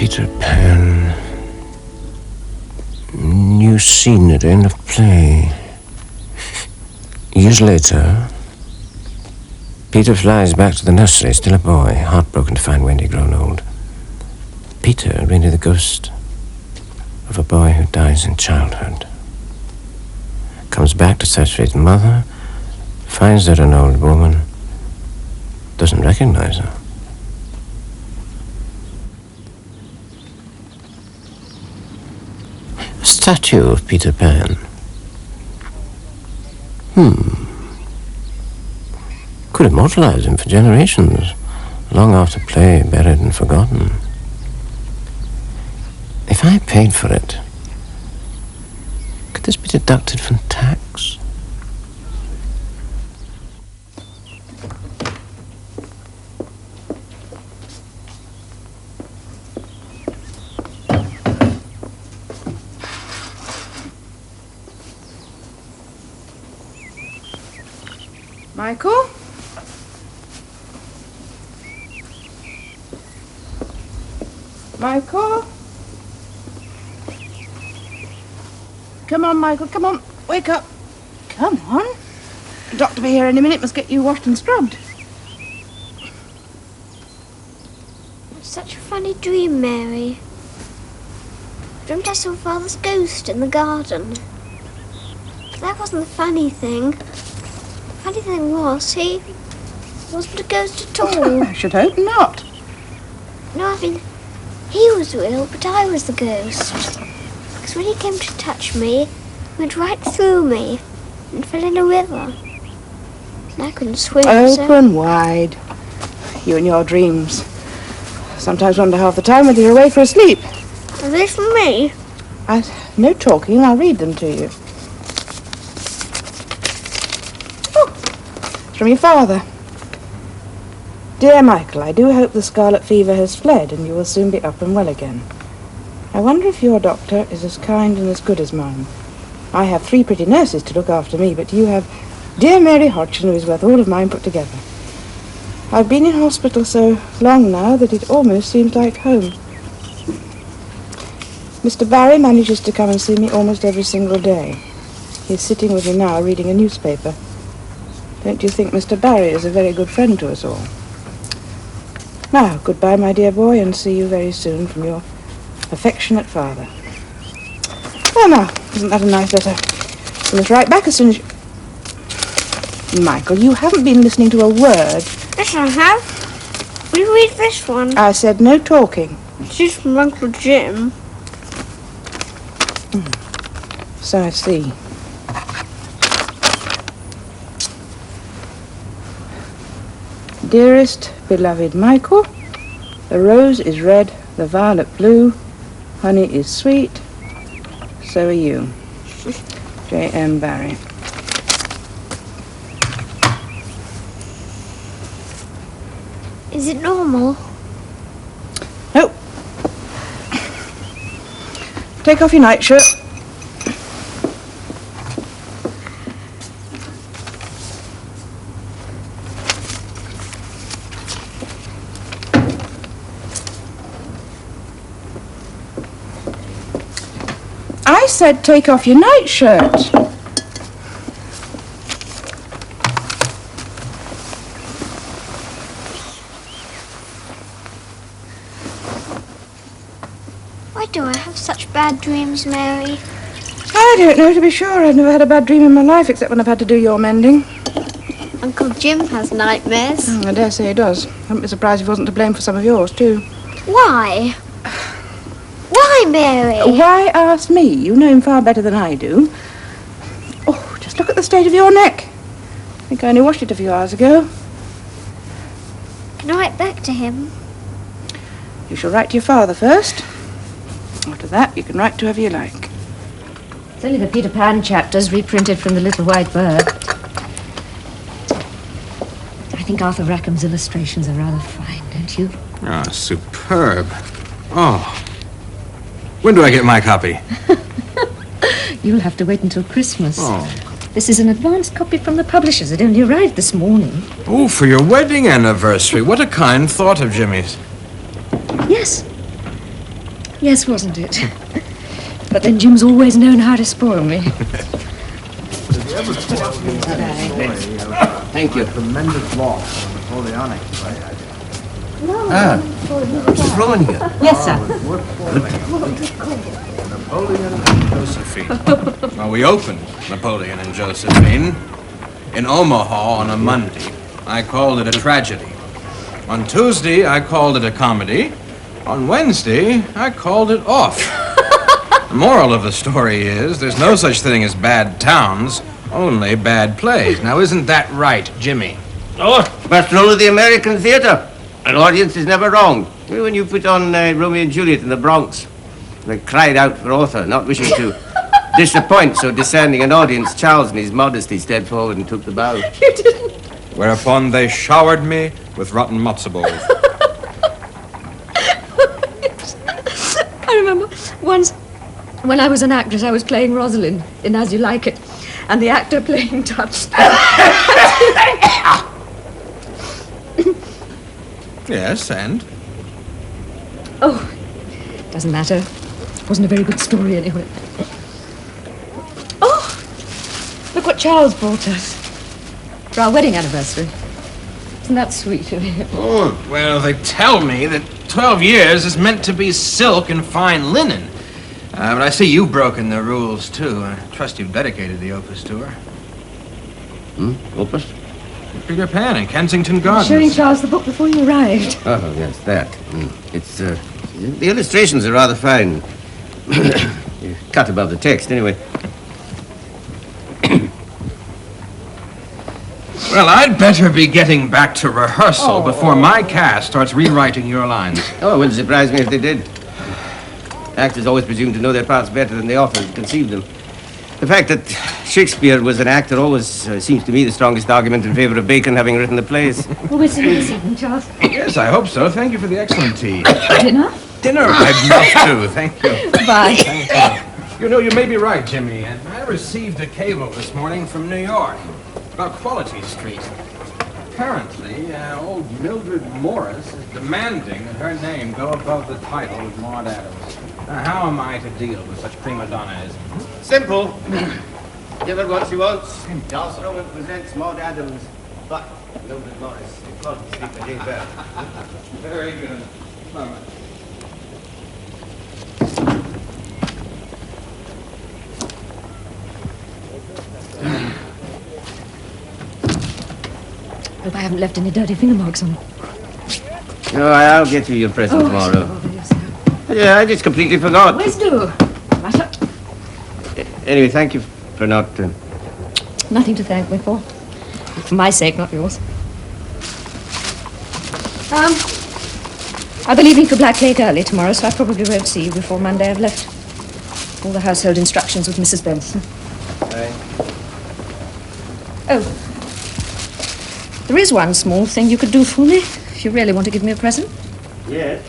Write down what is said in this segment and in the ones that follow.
Peter Pan. New scene at end of play. Years later, Peter flies back to the nursery, still a boy, heartbroken to find Wendy grown old. Peter, really the ghost of a boy who dies in childhood. Comes back to search for his mother, finds her an old woman, doesn't recognize her. A statue of Peter Pan. Could immortalize him for generations, long after play, buried and forgotten. If I paid for it, could this be deducted from tax? Michael? Michael? Come on, Michael, come on. Wake up. Come on. The doctor will be here any minute. Must get you washed and scrubbed. It's such a funny dream, Mary. I dreamt I saw Father's ghost in the garden. But that wasn't the funny thing. The funny thing was, he wasn't a ghost at all. I should hope not. No, I mean, he was real, but I was the ghost. Because when he came to touch me, he went right through me and fell in a river. And I couldn't swim, Open wide. You and your dreams. Sometimes wonder half the time whether you're awake or asleep. Are they from me? No talking, I'll read them to you. Oh, it's from your father. Dear Michael, I do hope the scarlet fever has fled and you will soon be up and well again. I wonder if your doctor is as kind and as good as mine. I have 3 pretty nurses to look after me, but you have dear Mary Hodgson, who is worth all of mine put together. I've been in hospital so long now that it almost seems like home. Mr. Barrie manages to come and see me almost every single day. He's sitting with me now reading a newspaper. Don't you think Mr. Barrie is a very good friend to us all? Now, goodbye, my dear boy, and see you very soon from your affectionate father. Oh, now, isn't that a nice letter? You must write back as soon as you... Michael, you haven't been listening to a word. Yes, I have. Will you read this one? I said no talking. She's from Uncle Jim. So I see. Dearest, beloved Michael, the rose is red, the violet blue, honey is sweet, so are you. J M Barrie. Is it normal? Nope. Take off your nightshirt. I said take off your nightshirt. Why do I have such bad dreams, Mary? I don't know, to be sure. I've never had a bad dream in my life, except when I've had to do your mending. Uncle Jim has nightmares. I dare say he does. I wouldn't be surprised if he wasn't to blame for some of yours, too. Why? Why, Mary? Why ask me? You know him far better than I do. Oh, just look at the state of your neck. I think I only washed it a few hours ago. Can I write back to him? You shall write to your father first. After that, you can write to whoever you like. It's only the Peter Pan chapters reprinted from the Little White Bird. I think Arthur Rackham's illustrations are rather fine, don't you? Ah, superb. Oh. When do I get my copy? You'll have to wait until Christmas. Oh. This is an advance copy from the publishers. It only arrived this morning. Oh, for your wedding anniversary. What a kind thought of Jimmy's. Yes. Yes, wasn't it? But then Jim's always known how to spoil me. Thank you. Tremendous loss on Napoleonic, right? Mrs. Rowan here. Yes, sir. Napoleon and Josephine. Well, we opened Napoleon and Josephine in Omaha on a Monday. I called it a tragedy. On Tuesday, I called it a comedy. On Wednesday, I called it off. The moral of the story is there's no such thing as bad towns, only bad plays. Now, isn't that right, Jimmy? Oh, first rule of the American theatre. An audience is never wrong. When you put on Romeo and Juliet in the Bronx, they cried out for author, not wishing to disappoint so discerning an audience. Charles, in his modesty, stepped forward and took the bow. You didn't. Whereupon they showered me with rotten matzo balls. I remember once when I was an actress, I was playing Rosalind in As You Like It, and the actor playing touched. Yes, and? Oh, doesn't matter. Wasn't a very good story anyway. Oh, look what Charles brought us for our wedding anniversary. Isn't that sweet of him? Oh, well, they tell me that 12 years is meant to be silk and fine linen. But I see you've broken the rules, too. I trust you've dedicated the opus to her. Opus? Peter Pan in Kensington Gardens. Showing Charles the book before you arrived. Oh, yes, that. It's, the illustrations are rather fine. You're cut above the text, anyway. Well, I'd better be getting back to rehearsal before my cast starts rewriting your lines. Oh, it wouldn't surprise me if they did. Actors always presume to know their parts better than the authors conceived them. The fact that Shakespeare was an actor always seems to me the strongest argument in favor of Bacon having written the plays. Well, we'll see you this evening, Charles. Yes, I hope so. Thank you for the excellent tea. Dinner? Dinner, I'd love to. Thank you. Bye. Thank you. You know, you may be right, Jimmy. And I received a cable this morning from New York about Quality Street. Apparently, old Mildred Morris is demanding that her name go above the title of Maud Adams. Now, how am I to deal with such prima donnas? Simple. Give her what she wants. Charles Rowan presents Maud Adams, but Mildred Morris. Quality Street for J Barrie. Very good. Hope I haven't left any dirty finger marks on. No, I'll get you your present tomorrow. Yes. Yeah, I just completely forgot. Always do. Matter. Anyway, thank you for not... Nothing to thank me for. For my sake, not yours. I'll be leaving for Black Lake early tomorrow, so I probably won't see you before Monday. I've left all the household instructions with Mrs. Benson. Oh. There is one small thing you could do for me, if you really want to give me a present. Yes?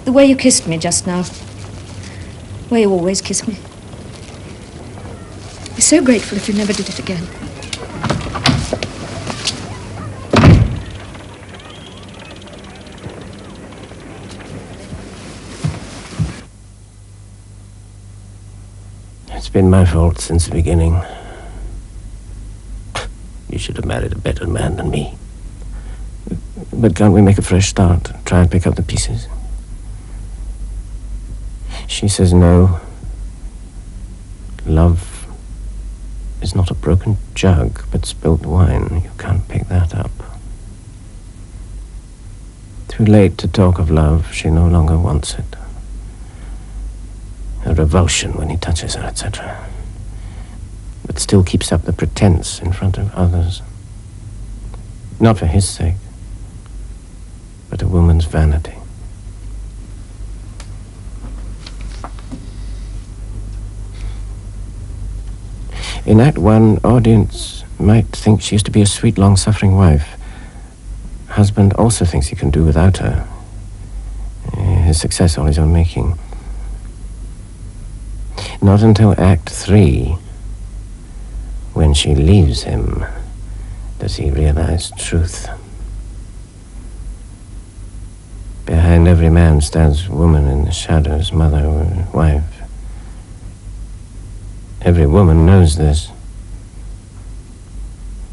The way you kissed me just now. The way you always kiss me. I'd be so grateful if you never did it again. It's been my fault since the beginning. You should have married a better man than me. But can't we make a fresh start? Try and pick up the pieces? She says no. Love is not a broken jug, but spilt wine. You can't pick that up. Too late to talk of love. She no longer wants it. A revulsion when he touches her, etc. But still keeps up the pretense in front of others. Not for his sake, but a woman's vanity. In Act 1, audience might think she is to be a sweet, long-suffering wife. Husband also thinks he can do without her. His success all his own making. Not until Act 3, when she leaves him, does he realize truth. Behind behind every man stands a woman in the shadows, mother or wife. Every woman knows this.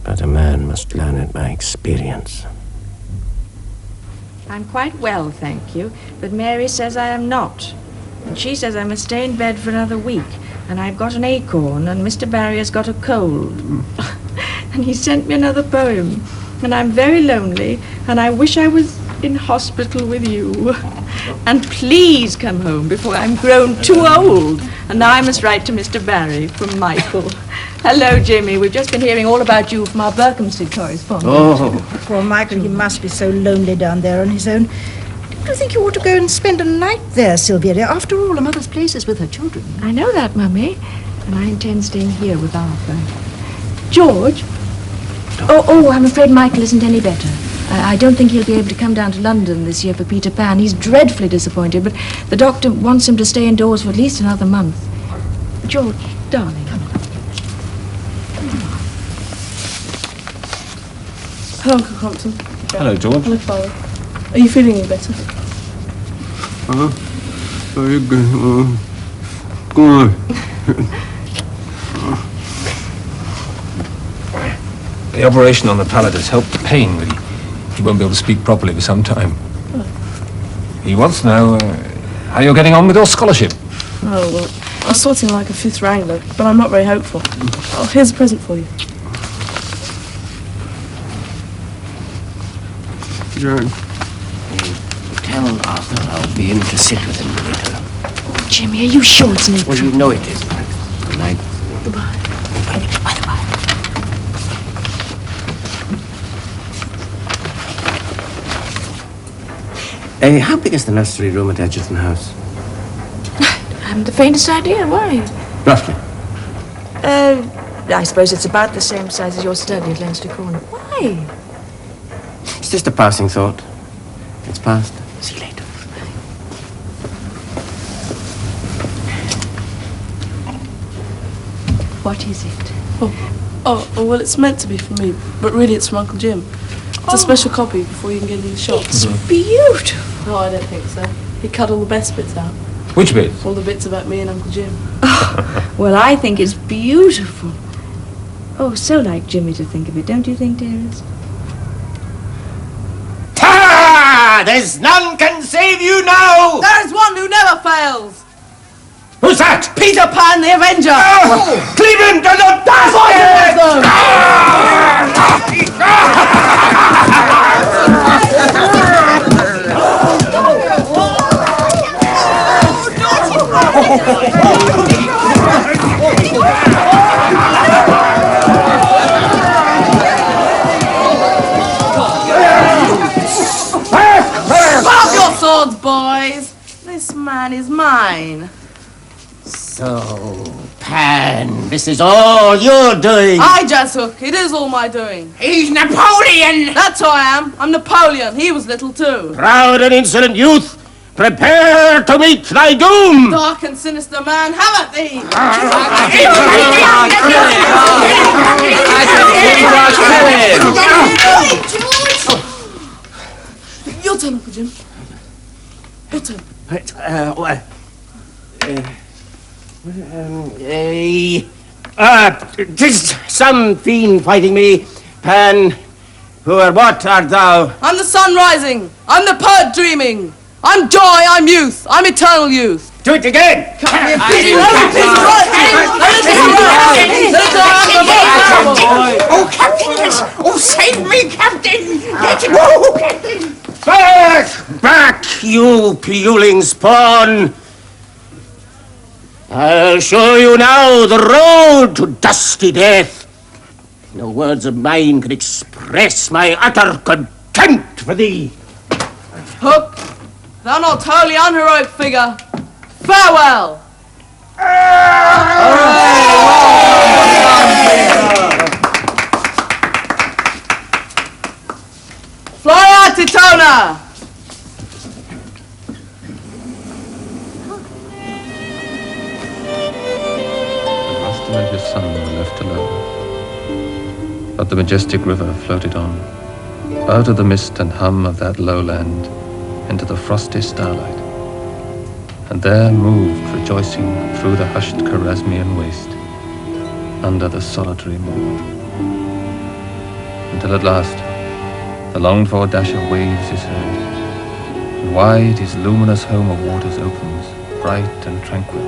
But a man must learn it by experience. I'm quite well, thank you, but Mary says I am not. And she says I must stay in bed for another week, and I've got an acorn, and Mr. Barrie has got a cold. And he sent me another poem, and I'm very lonely, and I wish I was in hospital with you. And please come home before I'm grown too old. And now I must write to Mr. Barrie from Michael. Hello, Jimmy. We've just been hearing all about you from our Berkhamsted correspondent. Oh. Poor Michael, he must be so lonely down there on his own. Do you think you ought to go and spend a night there, Sylvia? After all, a mother's place is with her children. I know that, Mummy. And I intend staying here with Arthur. George? Oh, I'm afraid Michael isn't any better. I don't think he'll be able to come down to London this year for Peter Pan. He's dreadfully disappointed, but the doctor wants him to stay indoors for at least another month. George, darling. Come on. Hello, Uncle Compton. Hello, George. Hello, Father. Are you feeling any better? Very good. Good. The operation on the palate has helped the pain, but he won't be able to speak properly for some time. He wants to know how you're getting on with your scholarship. Oh, well, I'm sorting like a 5th wrangler, but I'm not very hopeful. Oh, here's a present for you. John. Tell Arthur I'll be in to sit with him later. Oh, Jimmy, are you sure it's an Well, you know it is, but good night. Goodbye. Bye-bye. How big is the nursery room at Edgerton House? I haven't the faintest idea. Why? Roughly. I suppose it's about the same size as your study at Leinster Corner. Why? It's just a passing thought. It's past. See you later. What is it? Oh, well, it's meant to be for me, but really it's from Uncle Jim. It's a special copy before you can get in the shop. It's beautiful. No, I don't think so. He cut all the best bits out. Which bit? All the bits about me and Uncle Jim. Well, I think it's beautiful. Oh, so like Jimmy to think of it, don't you think, dearest? Ta! There's none can save you now! There's one who never fails! Who's that? Peter Pan, the Avenger! Oh! Cleveland, the Pop your swords, boys! This man is mine. So, Pan, this is all you're doing. Aye, Jazzhook, it is all my doing. He's Napoleon! That's who I am. I'm Napoleon. He was little too. Proud and insolent youth, prepare to meet thy doom! Dark and sinister man, have at thee! Your turn, Uncle Jim. Your turn. Tis some fiend fighting me. Pan, who or what art thou? I'm the sun rising. I'm the poet dreaming. I'm joy, I'm youth. I'm eternal youth. Do it again! Oh, Captain, yes! Oh, save me, Captain! Captain! Back! Back, you puling spawn! I'll show you now the road to dusty death. No words of mine can express my utter contempt for thee. Hook, thou not wholly unheroic figure. Farewell! Floria Titona! The master and his son were left alone. But the majestic river floated on. Out of the mist and hum of that lowland, into the frosty starlight, and there moved rejoicing through the hushed Kharasmian waste, under the solitary moon, until at last the longed-for dash of waves is heard, and wide his luminous home of waters opens, bright and tranquil,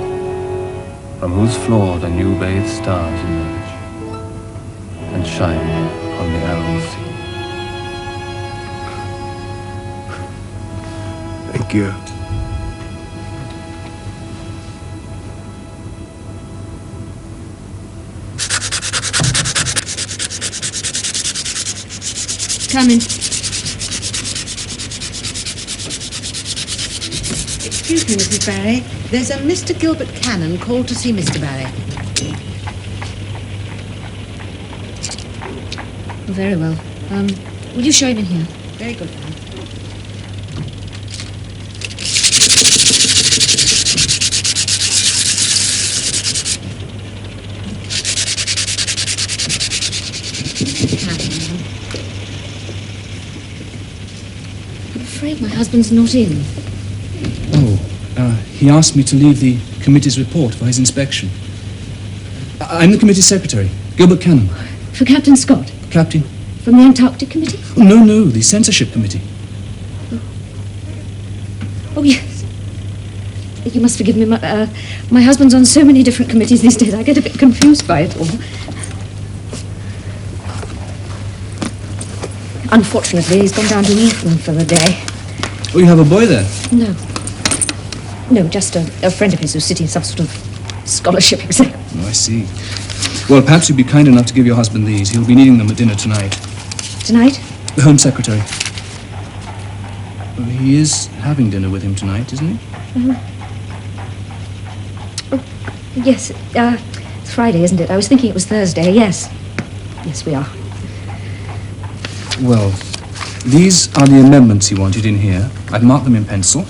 from whose floor the new-bathed stars emerge and shine on the Aral sea. Thank you. Come in. Excuse me, Mrs. Barrie. There's a Mr. Gilbert Cannon called to see Mr. Barrie. Very well. Will you show him in here? Very good, ma'am. I'm afraid my husband's not in. He asked me to leave the committee's report for his inspection. I'm the committee secretary, Gilbert Cannon. For Captain Scott? Captain? From the Antarctic Committee? Oh, no, the censorship committee. Oh, yes. You must forgive me. My husband's on so many different committees these days. I get a bit confused by it all. Unfortunately, he's gone down to Eton for the day. Oh, you have a boy there? No. No, just a friend of his who's sitting some sort of scholarship exam. Oh, I see. Well, perhaps you'd be kind enough to give your husband these. He'll be needing them at dinner tonight. Tonight? The Home Secretary. Well, he is having dinner with him tonight, isn't he? Oh, yes. It's Friday, isn't it? I was thinking it was Thursday. Yes. Yes, we are. Well, these are the amendments he wanted in here. I've marked them in pencil.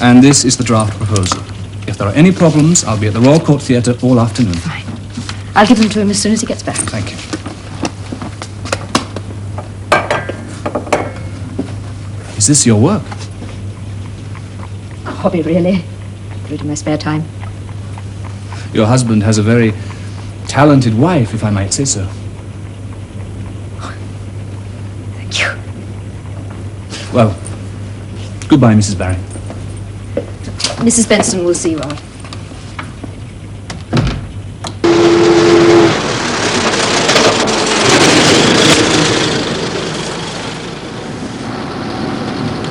And this is the draft proposal. If there are any problems, I'll be at the Royal Court Theatre all afternoon. Fine. I'll give them to him as soon as he gets back. Thank you. Is this your work? A hobby, really. Do it in my spare time. Your husband has a very talented wife, if I might say so. Thank you. Well, goodbye, Mrs. Barrie. Mrs. Benson will see you out.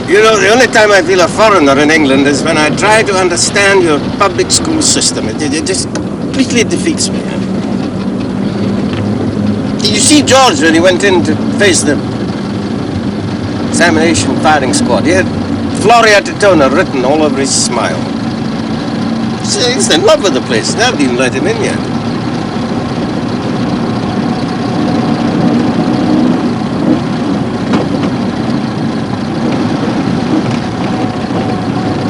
You know, the only time I feel a foreigner in England is when I try to understand your public school system. It just completely defeats me. Did you see George when he went in to face the examination firing squad? He had Floriat Toner written all over his smile. He's in love with the place. Nobody even let him in yet.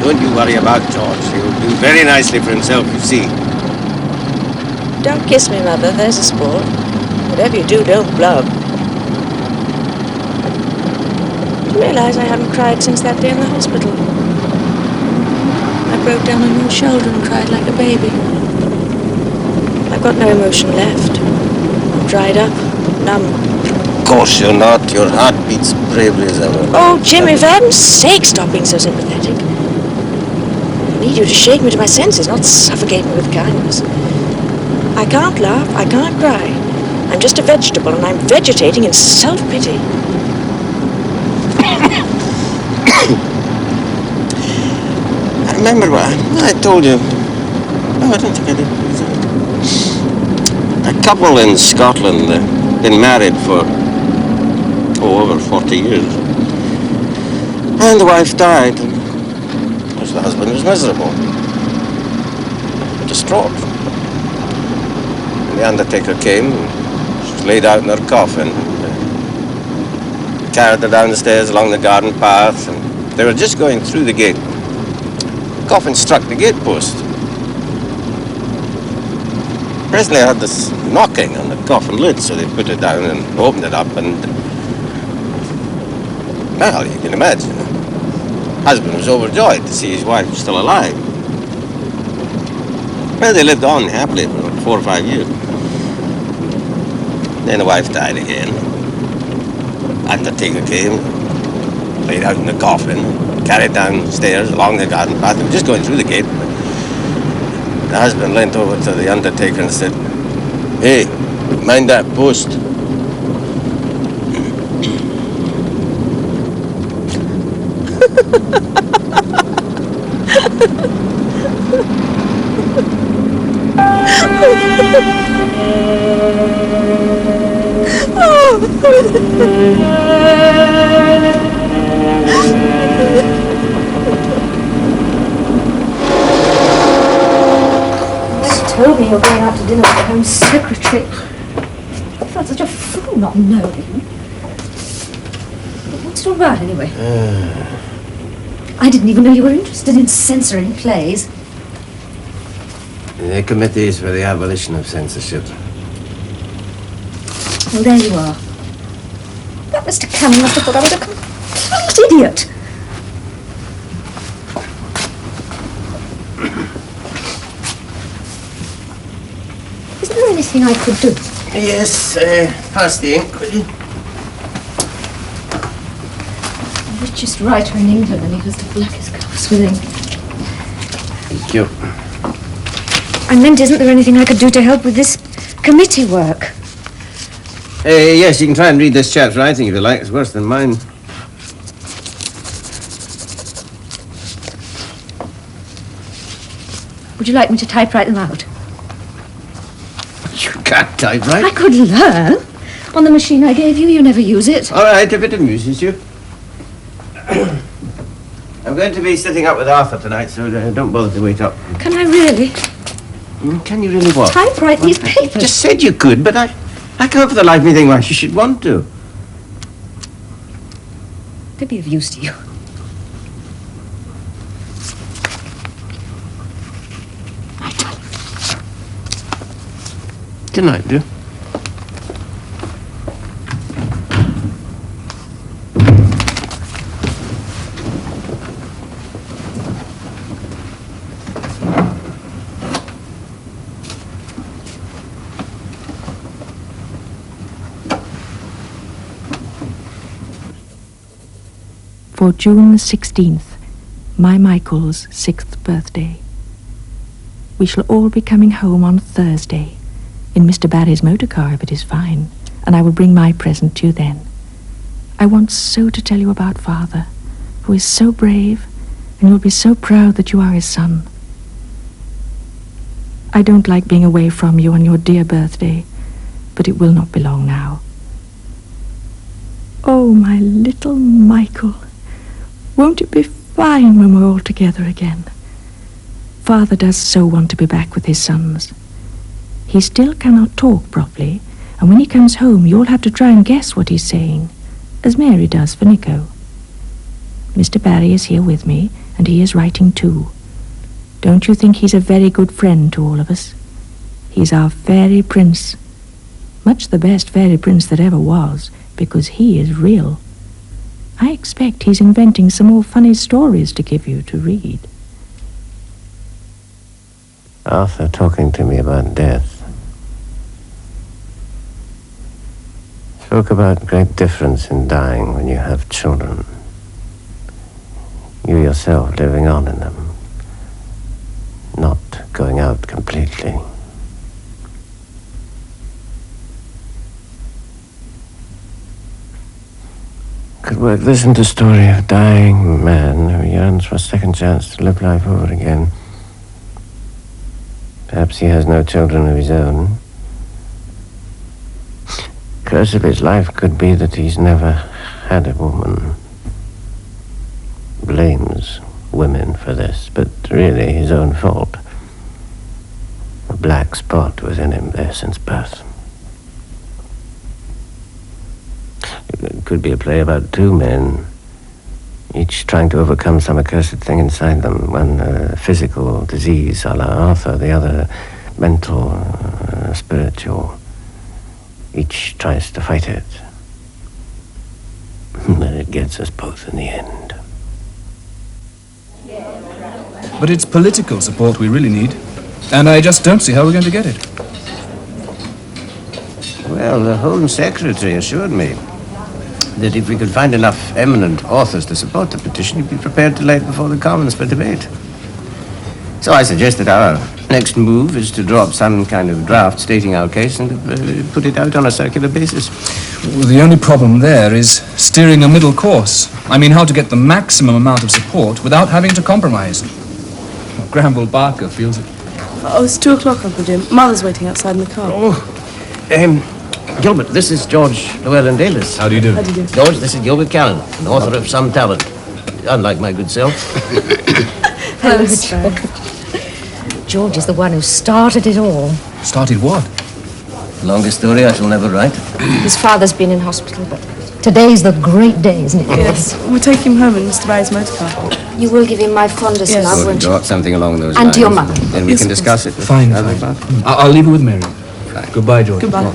Don't you worry about George. He'll do very nicely for himself, you see. Don't kiss me, Mother. There's a sport. Whatever you do, don't blub. Do you realise I haven't cried since that day in the hospital? I broke down on your shoulder and cried like a baby. I've got no emotion left. I'm dried up, numb. Of course you're not. Your heart beats bravely as ever. Oh, Jimmy, for heaven's sake, stop being so sympathetic. I need you to shake me to my senses, not suffocate me with kindness. I can't laugh, I can't cry. I'm just a vegetable, and I'm vegetating in self-pity. I remember what I told you. No, I don't think I did. A couple in Scotland, been married for over 40 years. And the wife died. And the husband was miserable. Distraught. And the undertaker came. She was laid out in her coffin. Carried her down the stairs along the garden path. And they were just going through the gate. The coffin struck the gatepost. Presently I heard this knocking on the coffin lid, so they put it down and opened it up, and well, you can imagine husband was overjoyed to see his wife still alive. Well, they lived on happily for about 4 or 5 years. Then the wife died again. Undertaker came, laid out in the coffin, carried downstairs along the garden path. They were just going through the gate. The husband leant over to the undertaker and said, "Hey, mind that post." Told me you were going out to dinner with the Home Secretary. I felt such a fool not knowing. But what's it all about, anyway? I didn't even know you were interested in censoring plays. The committees for the abolition of censorship. Well, there you are. That Mr. Cannon must have thought I was a complete idiot. Isn't there anything I could do? Yes, pass the ink, will you? The richest writer in England, and he has the blackest cuffs with ink. Thank you. I meant, isn't there anything I could do to help with this committee work? Yes, you can try and read this chap's writing if you like. It's worse than mine. Would you like me to typewrite them out? You can't typewrite. I could learn. On the machine I gave you, you never use it. All right, if it amuses you. I'm going to be sitting up with Arthur tonight, so don't bother to wait up. Can I really? Can you really what? Typewrite these papers. I just said you could, but I can't for the life of me think why you should want to. They'd be of use to you. Good night, dear. For June the 16th, my Michael's 6th birthday. We shall all be coming home on Thursday, in Mr. Barrie's motor car if it is fine, and I will bring my present to you then. I want so to tell you about Father, who is so brave, and you'll be so proud that you are his son. I don't like being away from you on your dear birthday, but it will not be long now. Oh, my little Michael. Won't it be fine when we're all together again? Father does so want to be back with his sons. He still cannot talk properly, and when he comes home you'll have to try and guess what he's saying, as Mary does for Nico. Mr. Barrie is here with me, and he is writing too. Don't you think he's a very good friend to all of us? He's our fairy prince. Much the best fairy prince that ever was, because he is real. I expect he's inventing some more funny stories to give you to read. Arthur talking to me about death. Spoke about great difference in dying when you have children. You yourself living on in them. Not going out completely. Could work this into story of dying man who yearns for a second chance to live life over again. Perhaps he has no children of his own. Curse of his life could be that he's never had a woman. Blames women for this, but really his own fault. A black spot was in him there since birth. It could be a play about two men, each trying to overcome some accursed thing inside them. One physical disease, a la Arthur, the other mental, spiritual. Each tries to fight it. But it gets us both in the end. but it's political support we really need. And I just don't see how we're going to get it. Well, the Home Secretary assured me that if we could find enough eminent authors to support the petition, he'd be prepared to lay it before the Commons for debate. So I suggested our next move is to draw up some kind of draft stating our case and put it out on a circular basis. Well, the only problem there is steering a middle course. I mean, how to get the maximum amount of support without having to compromise. Well, Granville Barker feels it. Oh, it's 2 o'clock, Uncle Jim. Mother's waiting outside in the car. Gilbert, this is George Llewelyn Davies. How do you do? How do you do? George, this is Gilbert Cannon, an author of some talent. Unlike my good self. Hello, George. George is the one who started it all. Started what? Longest story I shall never write. His father's been in hospital, but today's the great day, isn't it? Yes, we'll take him home in Mr. Barrie's motor car. You will give him my fondest Yes. love, We'll won't draw you? up something along those lines. And to your mother. Then we Yes, can of discuss it. Fine. I'll leave it with Mary. Fine. Goodbye, George. Goodbye.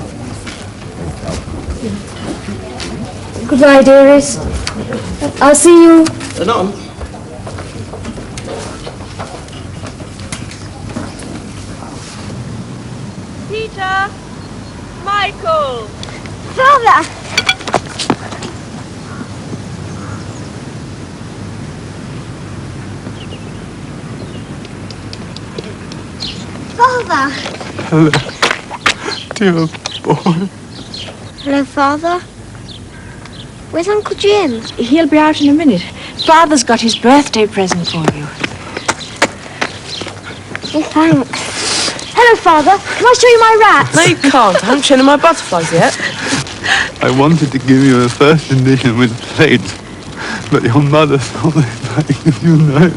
Goodbye, dearest. I'll see you. No. Peter! Michael! Father! Father! Hello, dear boy. Hello, Father. Where's Uncle Jim? He'll be out in a minute. Father's got his birthday present for you. Oh, thanks. Hello, Father. Can I show you my rats? No, you can't. I haven't shown him my butterflies yet. I wanted to give you a first edition with plates, but your mother thought if you know.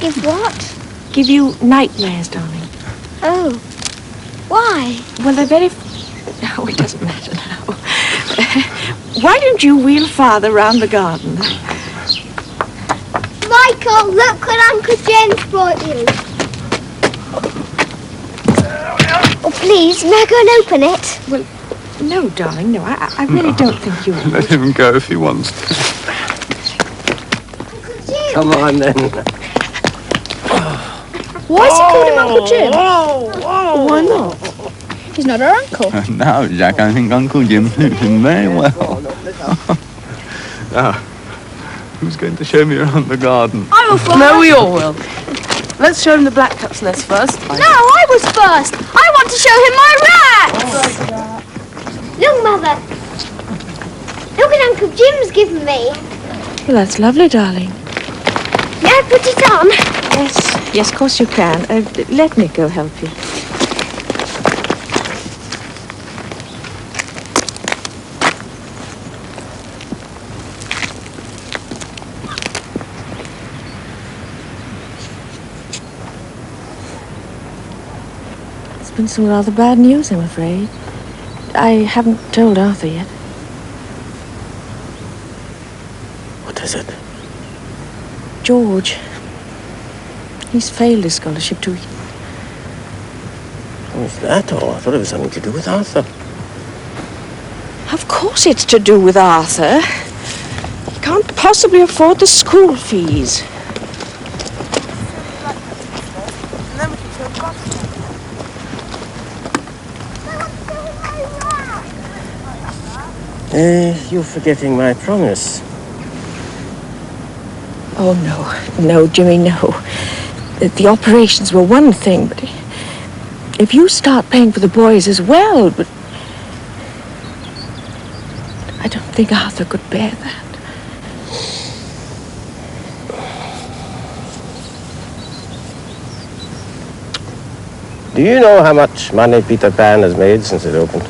Give what? Give you nightmares, darling. Oh. Why? Well, they're very... Oh, it doesn't matter now. Why don't you wheel Father round the garden? Michael, look what Uncle James brought you. Oh, please, may I go and open it? Well, no, darling, no. I really don't think you would. Let him go if he wants to. Uncle Jim! Come on, then. Why is he called him Uncle Jim? Why not? He's not our uncle. Now, Jack, I think Uncle Jim suits him very well. Now, who's going to show me around the garden? I will first. No, we all will. Let's show him the blackcap's nest first. No, I was first. I want to show him my rats. Look, Mother. Look what Uncle Jim's given me. Well, that's lovely, darling. May I put it on? Yes, yes, of course you can. Let Nico help you. It's been some rather bad news, I'm afraid. I haven't told Arthur yet. What is it? George. He's failed his scholarship to Eton. Oh, is that all? I thought it was something to do with Arthur. Of course it's to do with Arthur. He can't possibly afford the school fees. You're forgetting my promise. Oh, no, Jimmy, no. The operations were one thing, but if you start paying for the boys as well, but I don't think Arthur could bear that. Do you know how much money Peter Pan has made since it opened?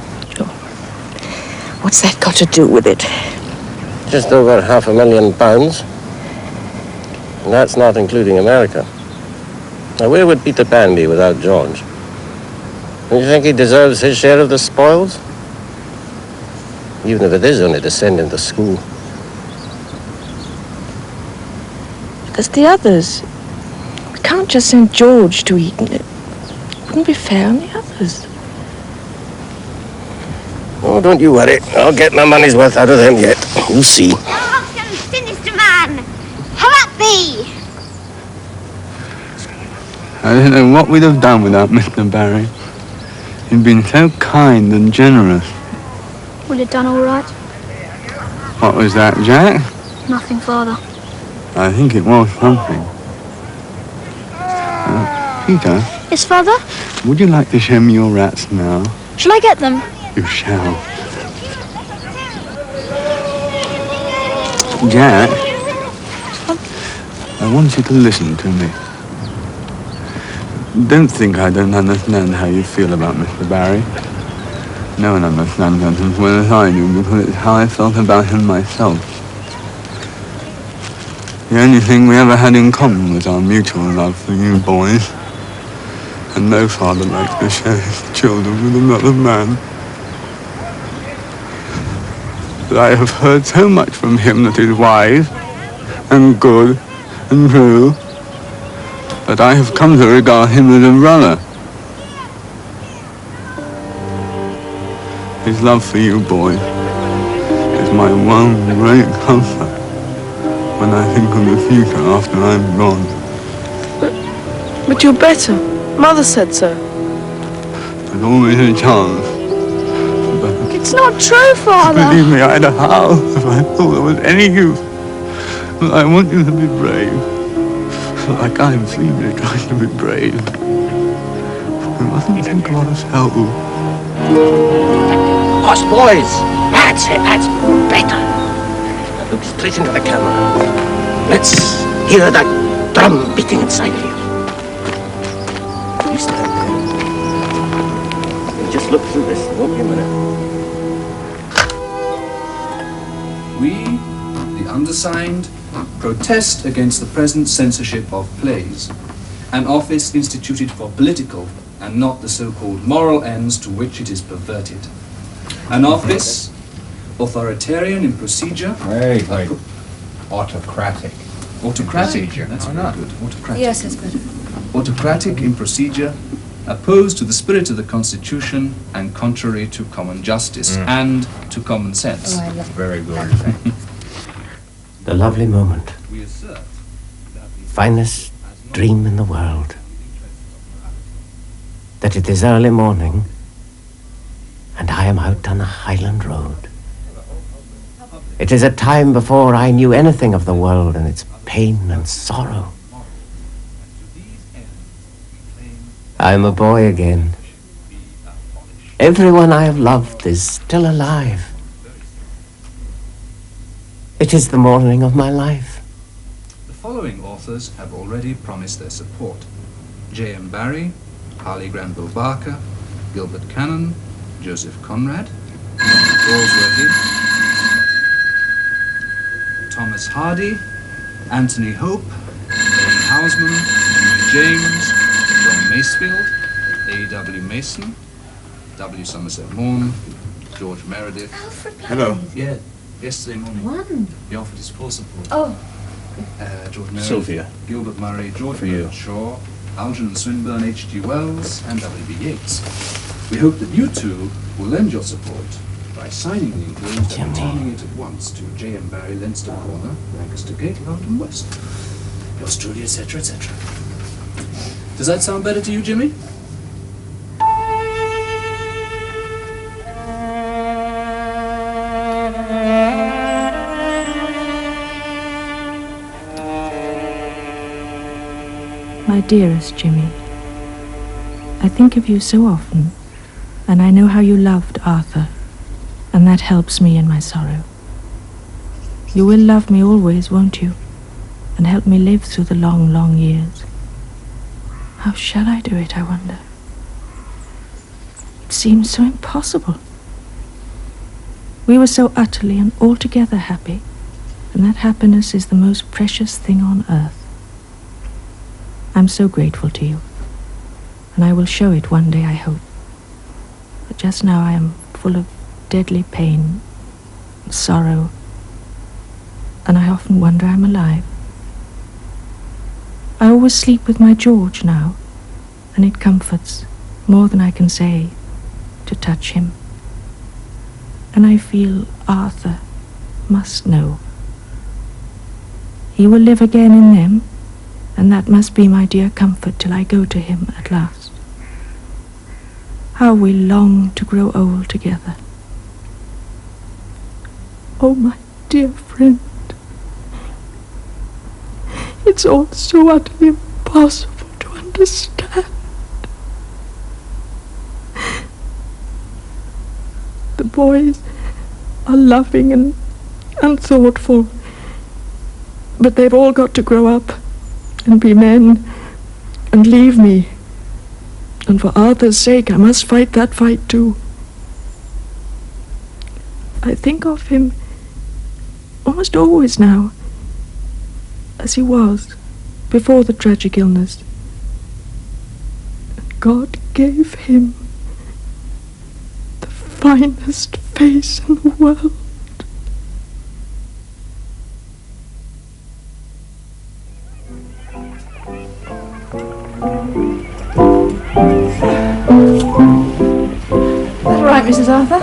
What's that got to do with it? Just over £500,000. And that's not including America. Now, where would Peter Pan be without George? Do you think he deserves his share of the spoils? Even if it is only to send him to school. There's the others. We can't just send George to Eton. It wouldn't be fair on the others. Oh, don't you worry. I'll get my money's worth out of them yet. You'll see. Thou art so sinister man. How that be? I don't know what we'd have done without Mr. Barrie. He'd been so kind and generous. Would it done all right? What was that, Jack? Nothing, Father. I think it was something. Peter, Yes, Father? would you like to show me your rats now? Shall I get them? You shall. Jack, I want you to listen to me. Don't think I don't understand how you feel about Mr. Barrie. No one understands that as well as I do, because it's how I felt about him myself. The only thing we ever had in common was our mutual love for you boys. And no father likes to share his children with another man. But I have heard so much from him that is wise and good and true that I have come to regard him as a brother. His love for you boys is my one great comfort when I think of the future after I'm gone. But you're better. Mother said so. There's always a chance. But It's not true, Father. believe me, I'd howl if I thought there was any use. But I want you to be brave. Like I'm feebly trying to be brave. We mustn't think of ourselves. Us boys! That's it, that's better. Look straight into the camera. Let's hear that drum beating inside of you. You stand there. You just look through this. Won't be a minute. We, the undersigned, protest against the present censorship of plays, an office instituted for political and not the so-called moral ends to which it is perverted. An office, authoritarian in procedure. Wait. Autocratic. Autocratic? Procedure. That's Why very not? good. Autocratic. Yes, that's better. Autocratic in procedure, opposed to the spirit of the Constitution and contrary to common justice and to common sense. Oh, I love Very good. The lovely moment. We assert Finest dream in the world. That it is early morning and I am out on a Highland road. It is a time before I knew anything of the world and its pain and sorrow. I am a boy again. Everyone I have loved is still alive. It is the morning of my life. The following authors have already promised their support: J M Barrie, Harley Granville Barker, Gilbert Cannon, Joseph Conrad, Galsworthy, Thomas Hardy, Anthony Hope, Ray Houseman, Henry James, John Macefield, A.W. Mason, W. Somerset Maugham, George Meredith. Hello. Yeah, yesterday morning. One. He offered his full support. Oh. George Meredith, Sylvia. Gilbert Murray, George For you. Bernard Shaw, Algernon Swinburne, H.G. Wells, and W.B. Yeats. We hope that you too will lend your support by signing the enclosed and returning it at once to J M Barrie, Leinster Corner, Lancaster Gate, London West. Yours truly, etc., etc. Does that sound better to you, Jimmy? My dearest Jimmy, I think of you so often, and I know how you loved Arthur, and that helps me in my sorrow. You will love me always, won't you? And help me live through the long, long years. How shall I do it, I wonder? It seems so impossible. We were so utterly and altogether happy, and that happiness is the most precious thing on earth. I'm so grateful to you, and I will show it one day, I hope. But just now I am full of deadly pain and sorrow, and I often wonder I'm alive. I always sleep with my George now, and it comforts, more than I can say, to touch him. And I feel Arthur must know. He will live again in them, and that must be my dear comfort till I go to him at last. How we long to grow old together. Oh, my dear friend, it's all so utterly impossible to understand. The boys are loving and unthoughtful, but they've all got to grow up and be men and leave me. And for Arthur's sake, I must fight that fight too. I think of him almost always now, as he was before the tragic illness. And God gave him the finest face in the world. That right, Mrs. Arthur?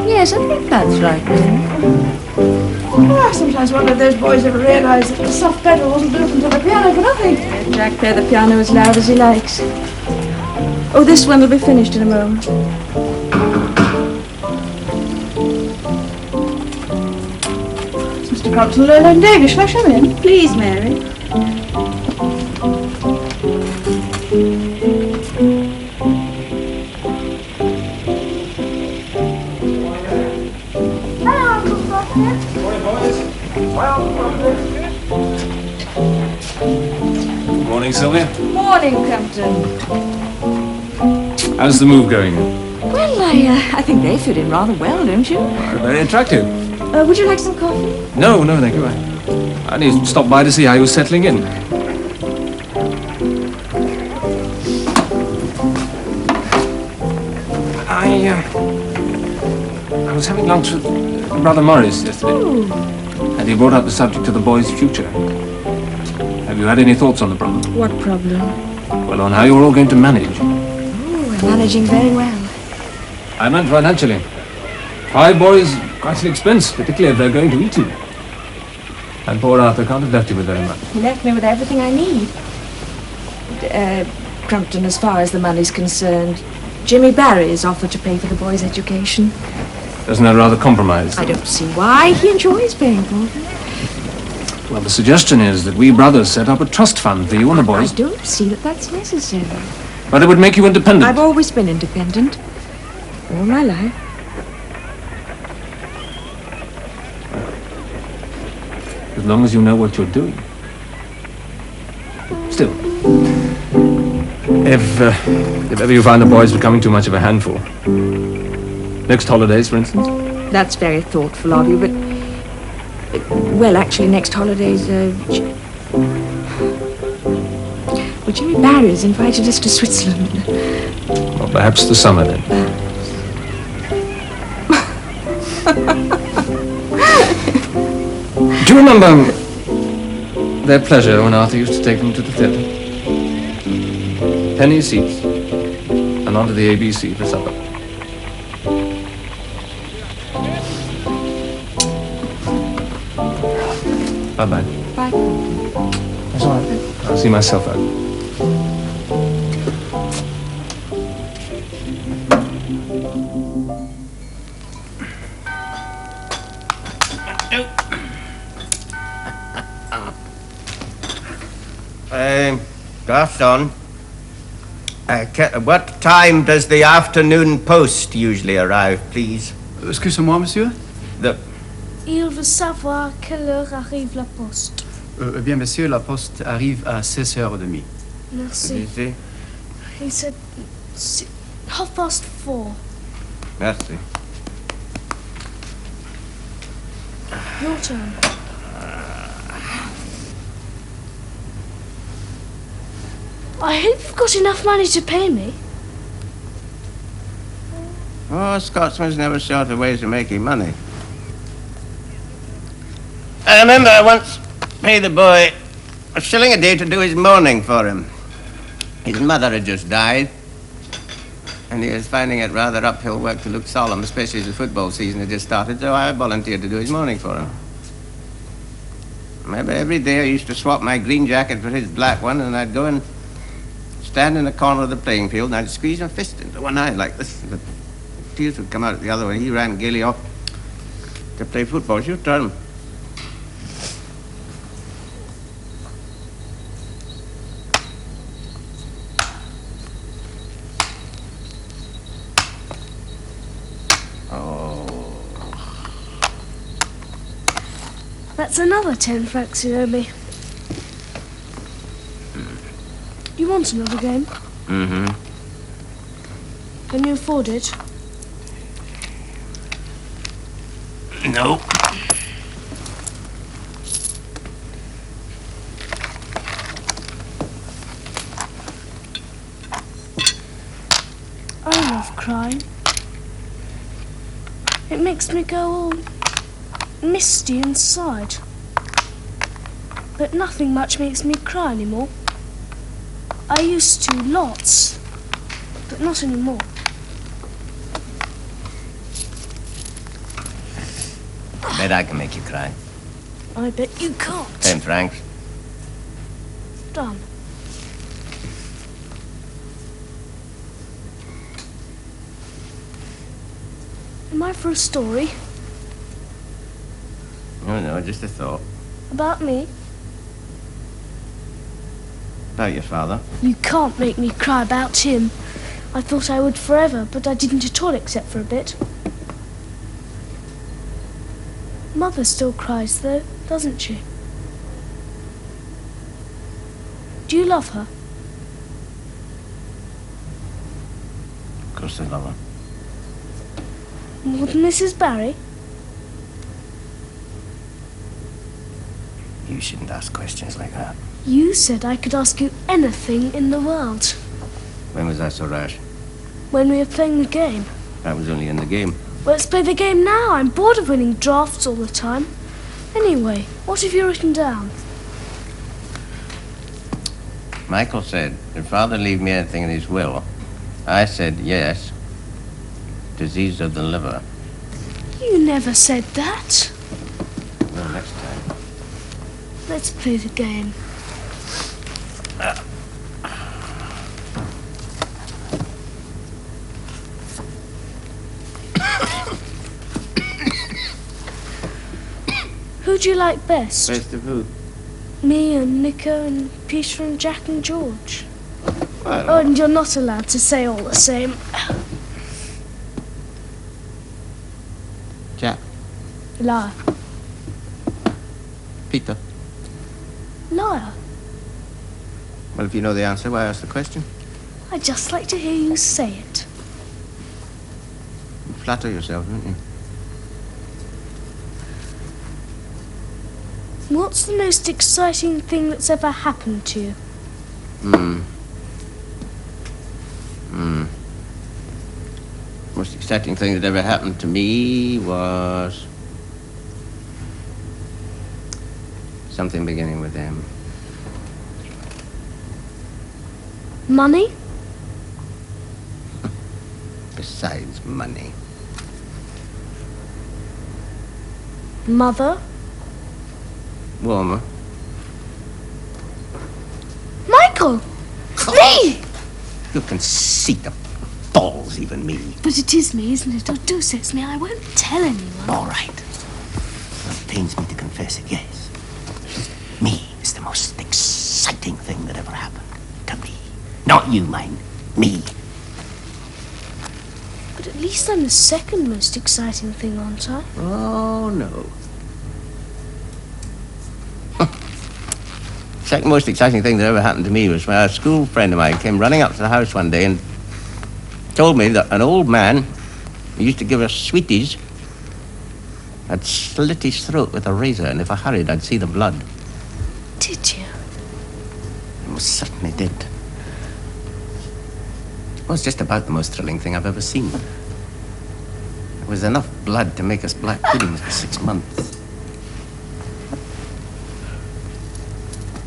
Yes, I think that's right, Mary. I sometimes wonder if those boys ever realised that the soft pedal wasn't built into the piano for nothing. Let Jack play the piano as loud as he likes. Oh, this one will be finished in a moment. Mr. Crompton, Llewelyn Davies, shall I show him in? Please, Mary. Good morning, Sylvia. Morning, Captain. How's the move going? Well, I think they fit in rather well, don't you? Very attractive. Would you like some coffee? No, thank you. I only stopped by to see how you were settling in. I was having lunch with Brother Morris yesterday. Oh. And he brought up the subject of the boy's future. Have you had any thoughts on the problem? What problem? Well, on how you're all going to manage. Oh, we're managing very well. I meant financially. 5 boys, quite an expense, particularly if they're going to Eton. And poor Arthur can't have left you with very much. He left me with everything I need. Crumpton, as far as the money's concerned, Jimmy Barrie has offered to pay for the boys' education. Doesn't that rather compromise? I don't see why. He enjoys paying for them. Well, the suggestion is that we brothers set up a trust fund for you and the boys. I don't see that that's necessary. But it would make you independent. I've always been independent. All my life. As long as you know what you're doing. Still, if ever you find the boys becoming too much of a handful, next holidays, for instance? That's very thoughtful of you, but... well, actually, next holidays, well, Jimmy Barrie has invited us to Switzerland. Well, perhaps the summer, then. Do you remember their pleasure when Arthur used to take them to the theatre? Penny seats, and onto the ABC for supper. Bye-bye. Bye. That's all right. I'll see myself out. Gaston, what time does the afternoon post usually arrive, please? Excusez-moi, monsieur. Il veut savoir à quelle heure arrive la poste. Eh bien, monsieur, la poste arrive à 16h30. Merci. He said 4:30. Merci. Your turn. I hope you've got enough money to pay me. Oh, Scotsman's never short of ways of making money. I remember I once paid the boy a shilling a day to do his mourning for him. His mother had just died, and he was finding it rather uphill work to look solemn, especially as the football season had just started, so I volunteered to do his mourning for him. Remember, every day I used to swap my green jacket for his black one, and I'd go and stand in the corner of the playing field, and I'd squeeze my fist into one eye like this. The tears would come out the other way. He ran gaily off to play football. It's your turn. That's another 10 francs you owe me. You want another game? Mm-hmm. Can you afford it? No. I love crying. It makes me go all misty inside. But nothing much makes me cry anymore. I used to lots, but not anymore. I bet I can make you cry. I bet you can't. 10 francs. Done. Am I for a story? Oh, no, just a thought. About me? About your father. You can't make me cry about him. I thought I would forever, but I didn't at all except for a bit. Mother still cries, though, doesn't she? Do you love her? Of course I love her. More than Mrs. Barrie? You shouldn't ask questions like that. You said I could ask you anything in the world. When was I so rash? When we were playing the game. That was only in the game. Well, let's play the game now. I'm bored of winning drafts all the time. Anyway, what have you written down? Michael said, did Father leave me anything in his will? I said, yes. Disease of the liver. You never said that. Well, next time. Let's play the game. Who do you like best? Best of who? Me and Nico and Peter and Jack and George. Well, Oh, and you're not allowed to say all the same. Jack. Liar. Peter. Liar. Well, if you know the answer, why ask the question? I just like to hear you say it. You flatter yourself, don't you? What's the most exciting thing that's ever happened to you? Most exciting thing that ever happened to me was something beginning with M. Money? Besides money. Mother? Warmer. Michael! Me! You can see the balls, even me. But it is me, isn't it? Oh, do say it's me. I won't tell anyone. All right. Well, it pains me to confess it, yes. Me is the most exciting thing that ever happened to me. Not you, mind. Me. But at least I'm the second most exciting thing, aren't I? Oh, no. Second most exciting thing that ever happened to me was when a school friend of mine came running up to the house one day and told me that an old man who used to give us sweeties had slit his throat with a razor, and if I hurried, I'd see the blood. Did you? I most certainly did. It was just about the most thrilling thing I've ever seen. There was enough blood to make us black puddings for 6 months.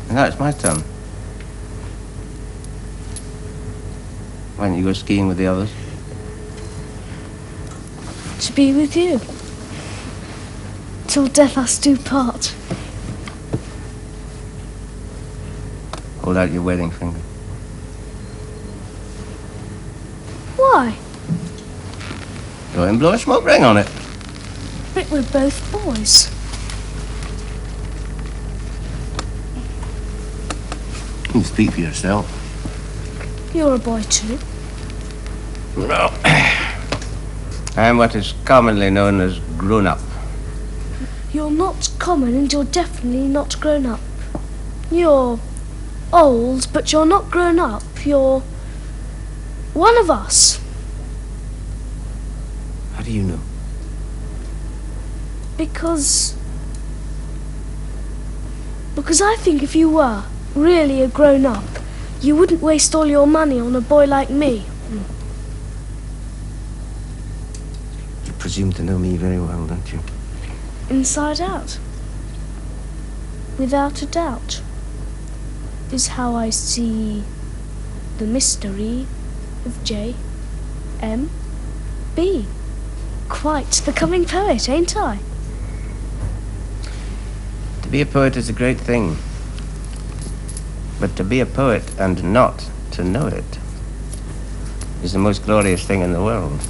And now it's my turn. Why don't you go skiing with the others? To be with you. Till death us do part. Hold out your wedding finger. Why? Go and blow a smoke ring on it. But we're both boys. You speak for yourself. You're a boy too. No. I'm what is commonly known as grown up. You're not common and you're definitely not grown up. You're old, but you're not grown up. You're one of us. How do you know? Because I think if you were really a grown up, you wouldn't waste all your money on a boy like me. You presume to know me very well, don't you? Inside out. Without a doubt. Is how I see the mystery of J M B. Quite the coming poet, ain't I? To be a poet is a great thing. But to be a poet and not to know it is the most glorious thing in the world.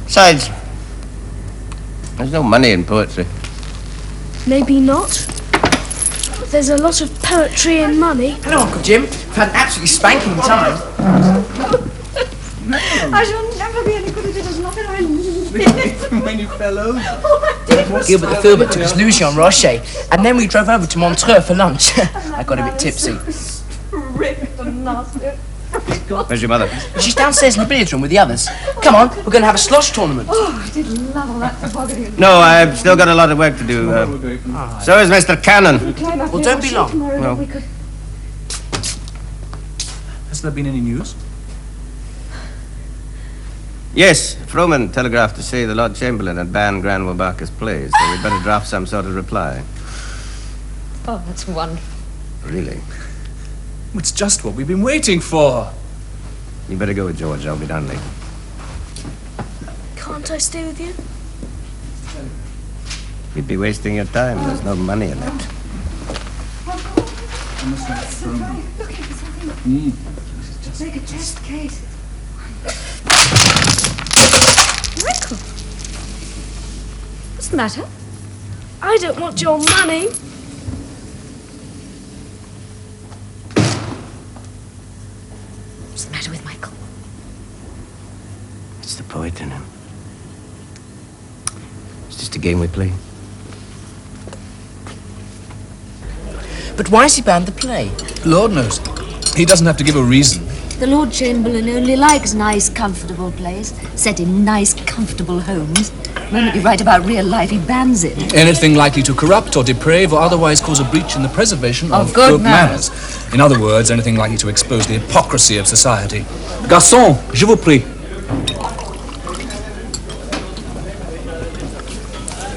Besides, there's no money in poetry. Maybe not. But there's a lot of poetry and money. Hello, Uncle Jim. I've had an absolutely spanking time. I shall never be any good at it as long as I live. When you fell over. Gilbert the Filbert took us Lucy on Rocher, and then we drove over to Montreux for lunch. I got a bit tipsy. Where's your mother? She's downstairs in the billiards room with the others. Come on, we're going to have a slosh tournament. Oh, I did love all that tobogganing. No, I've still got a lot of work to do. So is Mr. Cannon. Well, don't be long. No. Has there been any news? Yes, Frohman telegraphed to say the Lord Chamberlain had banned Granville Barker's plays, so we'd better draft some sort of reply. Oh, that's wonderful. Really? It's just what we've been waiting for. You better go with George. I'll be down late. Can't I stay with you? You'd be wasting your time. There's no money in it. Looking for something. Make a test case. Michael, What's the matter? I don't want your money. What's the matter with Michael? It's the poet in him. It's just a game we play. But why has he banned the play? Lord knows. He doesn't have to give a reason. The Lord Chamberlain only likes nice, comfortable plays, set in nice, comfortable homes. The moment you write about real life, he bans it. Anything likely to corrupt or deprave or otherwise cause a breach in the preservation of good manners. In other words, anything likely to expose the hypocrisy of society. Garçon, je vous prie.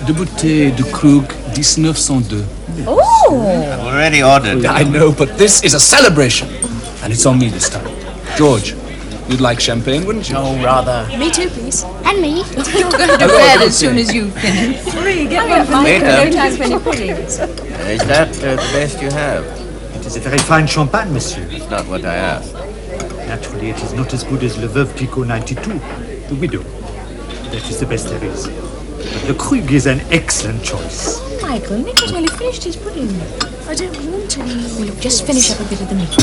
De bouteilles de Krug 1902. Oh! I've already ordered. I know, but this is a celebration. And it's on me this time. George, you'd like champagne, wouldn't you? Oh, rather. Me too, please. And me. You're going to do bed as soon as you finish. Three, get one for Wait, Michael. No time for any puddings. Is that the best you have? It is a very fine champagne, monsieur. It's not what I asked. Naturally, it is not as good as Le Veuve Clicquot 92, the widow. That is the best there is. But Le Krug is an excellent choice. Michael, Nicho's nearly finished his pudding. I don't want any more. Well, look, just finish up a bit of the meat.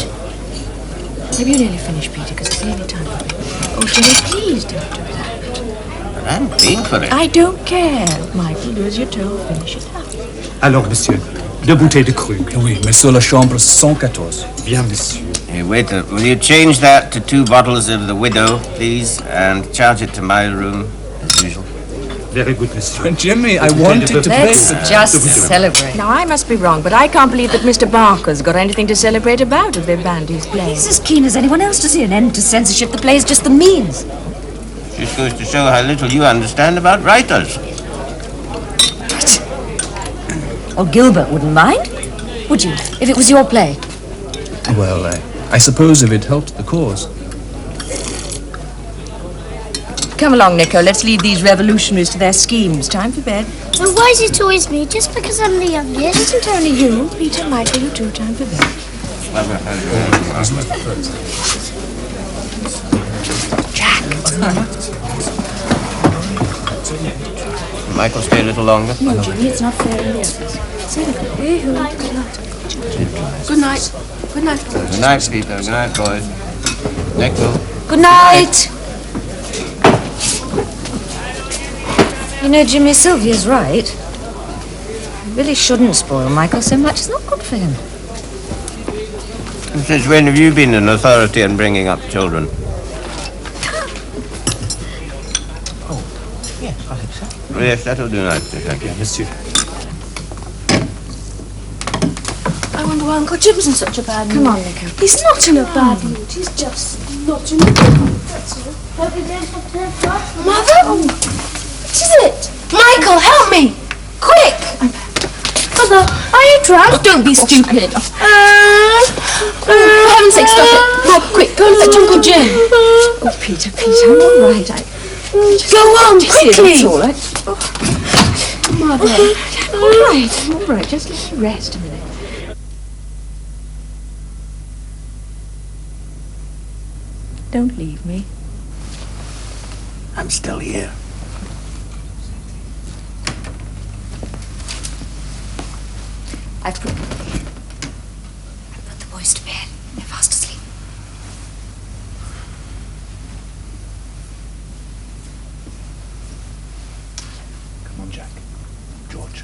Maybe you nearly finished, Peter, because it's nearly time for me. Oh, Jimmy, please don't do that. But I'm paying for it. I don't care. Michael, do as you're told. Finish it up. Alors, monsieur, deux bouteilles de Krug. Oui, mais sur la chambre 114. Bien, monsieur. Hey, waiter, will you change that to 2 bottles of the widow, please, and charge it to my room, as usual? Very good, monsieur. Jimmy, I wanted to Let's just celebrate. Now, I must be wrong, but I can't believe that Mr. Barker's got anything to celebrate about if they've banned his play. He's as keen as anyone else to see an end to censorship. The play is just the means. Just goes to show how little you understand about writers. Oh, Gilbert wouldn't mind, would you, if it was your play? Well, I suppose if it helped the cause. Come along, Nico. Let's leave these revolutionaries to their schemes. Time for bed. Well, why is it always me? Just because I'm the youngest? It isn't only you. Peter, Michael, you too. Time for bed. Michael, stay a little longer. No, Jimmy, it's not fair in the others. Say the good night. Good night. Good night. Good night, Peter. Good night, boys. Nico. Good night. You know, Jimmy, Sylvia's right. You really shouldn't spoil Michael so much. It's not good for him. Since when have you been an authority in bringing up children? Yeah, I hope so. Yes, that'll do nicely, thank you. Monsieur. I wonder why Uncle Jim's in such a bad mood. Come on, Nico. He's not in a bad mood. He's just not in a good mood. That's all. Mother? Oh, what is it? Michael, help me! Quick! Mother, are you drunk? Don't be stupid. For heaven's sake, stop it. Rob, quick, go and fetch Uncle Jim. Oh, Peter, I'm all right. Go on, quickly! It's all right. Mother. I'm all right. Just let me rest a minute. Don't leave me. I'm still here. I've put the boys to bed. They're fast asleep. Come on, Jack. George.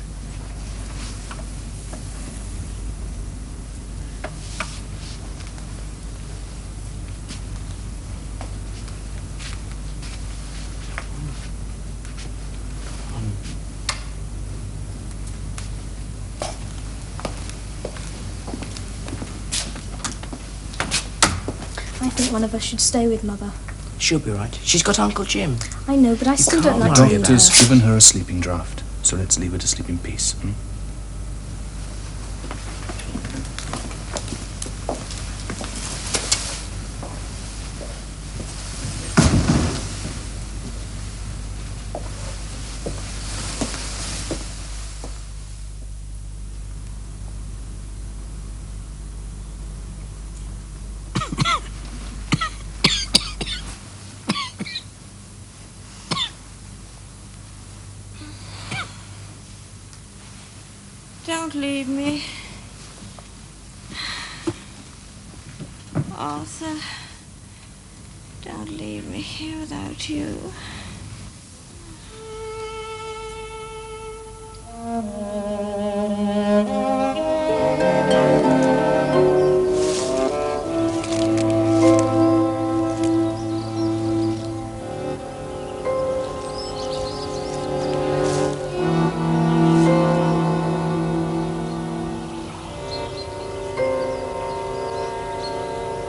I think one of us should stay with Mother. She'll be right. She's got Uncle Jim. I know, but I still don't like The to leave her. doctor's given her a sleeping draught, so let's leave her to sleep in peace. Don't leave me. Arthur, don't leave me here without you.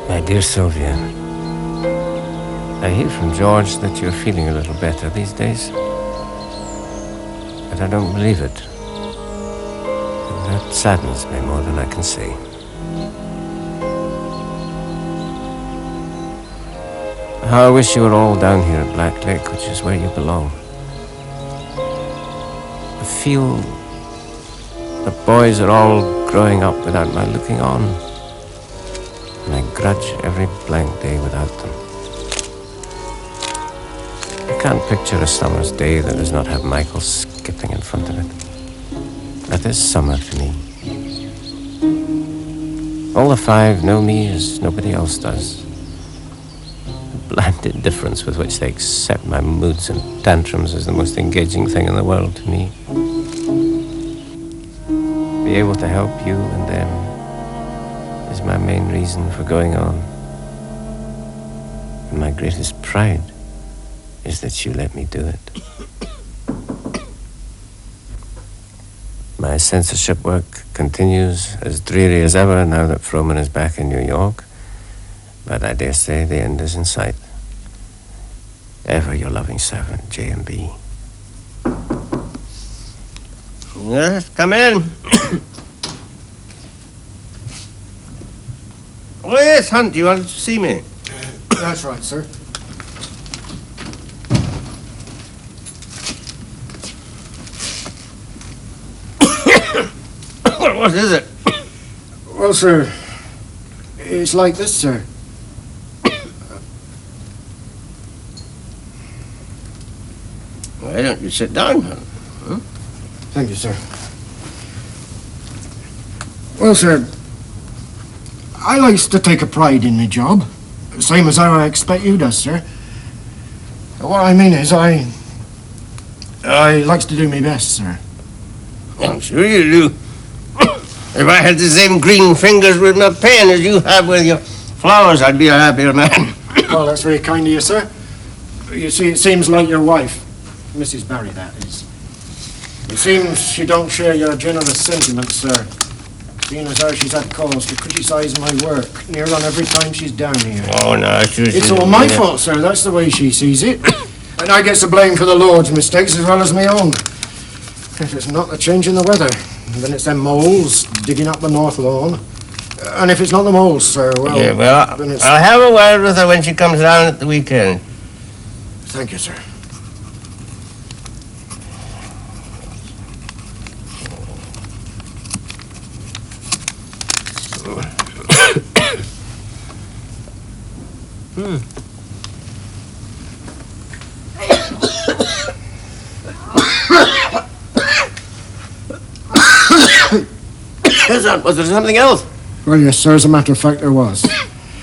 My dear Sylvia, I hear from George that you're feeling a little better these days. But I don't believe it. And that saddens me more than I can say. How I wish you were all down here at Black Lake, which is where you belong. I feel the boys are all growing up without my looking on. And I grudge every blank day without them. I can't picture a summer's day that does not have Michael skipping in front of it. That is summer to me. All the five know me as nobody else does. The bland indifference with which they accept my moods and tantrums is the most engaging thing in the world to me. Be able to help you and them is my main reason for going on. And my greatest pride is that you let me do it. My censorship work continues as dreary as ever now that Froman is back in New York, but I dare say the end is in sight. Ever your loving servant, J M B. Yes, come in. Oh, yes, Hunt, you wanted to see me? That's right, sir. What is it? Well, sir, It's like this, sir. Why don't you sit down, man? Huh? Thank you, sir. Well, sir, I likes to take a pride in my job, same as how I expect you does, sir. What I mean is, I likes to do my best, sir. I'm sure you do. If I had the same green fingers with my pen as you have with your flowers, I'd be a happier man. Well, that's very kind of you, sir. You see, it seems like your wife, Mrs. Barrie, that is. It seems she don't share your generous sentiments, sir. Seeing as how she's had cause to criticise my work near on every time she's down here. Oh, no, It's all my fault, sir. That's the way she sees it. And I get the blame for the Lord's mistakes as well as my own. If it's not the change in the weather, then it's them moles digging up the north lawn. And if it's not the moles, sir, well... Yeah, well, then it's... I'll have a word with her when she comes down at the weekend. Thank you, sir. Was there something else? Well, yes, sir, as a matter of fact, there was.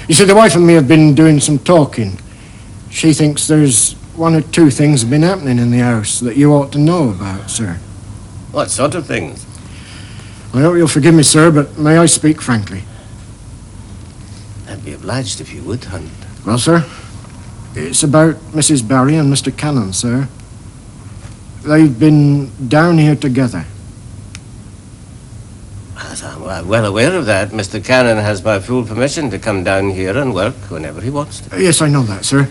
You see, the wife and me have been doing some talking. She thinks there's one or two things have been happening in the house that you ought to know about, sir. What sort of things? I hope you'll forgive me, sir, but may I speak frankly? I'd be obliged if you would, Hunt. Well, sir, it's about Mrs. Barrie and Mr. Cannon, sir. They've been down here together. As I'm well aware of that, Mr. Cannon has my full permission to come down here and work whenever he wants to. Yes, I know that, sir.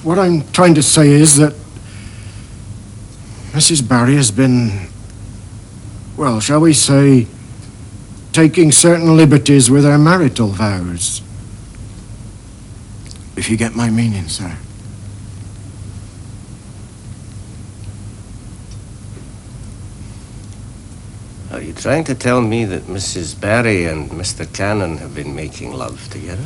What I'm trying to say is that Mrs. Barrie has been, well, shall we say, taking certain liberties with her marital vows. If you get my meaning, sir. Are you trying to tell me that Mrs. Barrie and Mr. Cannon have been making love together?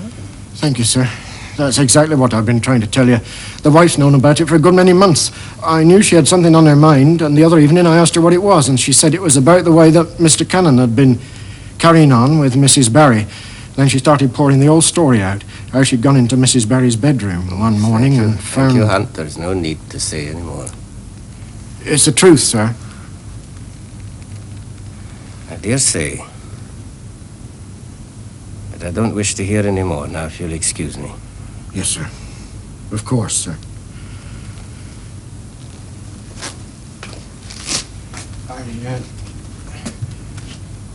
Thank you, sir. That's exactly what I've been trying to tell you. The wife's known about it for a good many months. I knew she had something on her mind, and the other evening I asked her what it was, and she said it was about the way that Mr. Cannon had been carrying on with Mrs. Barrie. Then she started pouring the whole story out, how she'd gone into Mrs. Barrie's bedroom one morning and found... Thank you, Hunt. There's no need to say any more. It's the truth, sir. I dare say. But I don't wish to hear any more now, if you'll excuse me. Yes, sir. Of course, sir.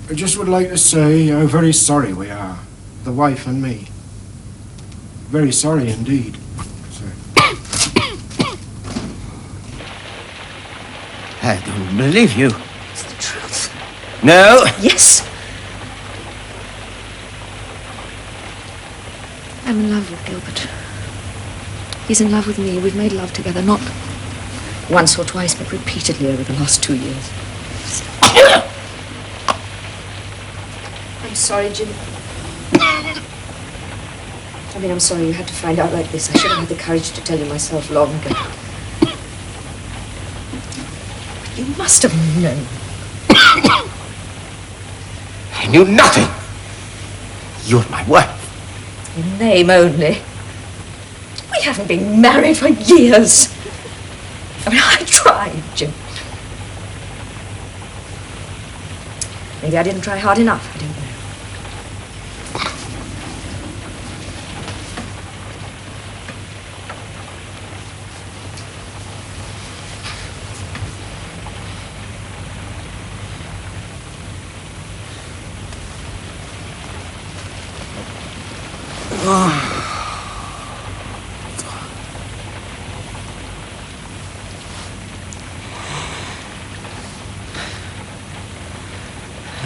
I just would like to say how very sorry we are, the wife and me. Very sorry indeed, sir. I don't believe you. It's the truth. No? Yes. I'm in love with Gilbert. He's in love with me. We've made love together, not once or twice, but repeatedly over the last 2 years. I'm sorry, Jim. I'm sorry you had to find out like this. I should have had the courage to tell you myself long ago. But you must have known. I knew nothing. You're my wife. In name only. We haven't been married for years. I tried, Jim. Maybe I didn't try hard enough. I don't know.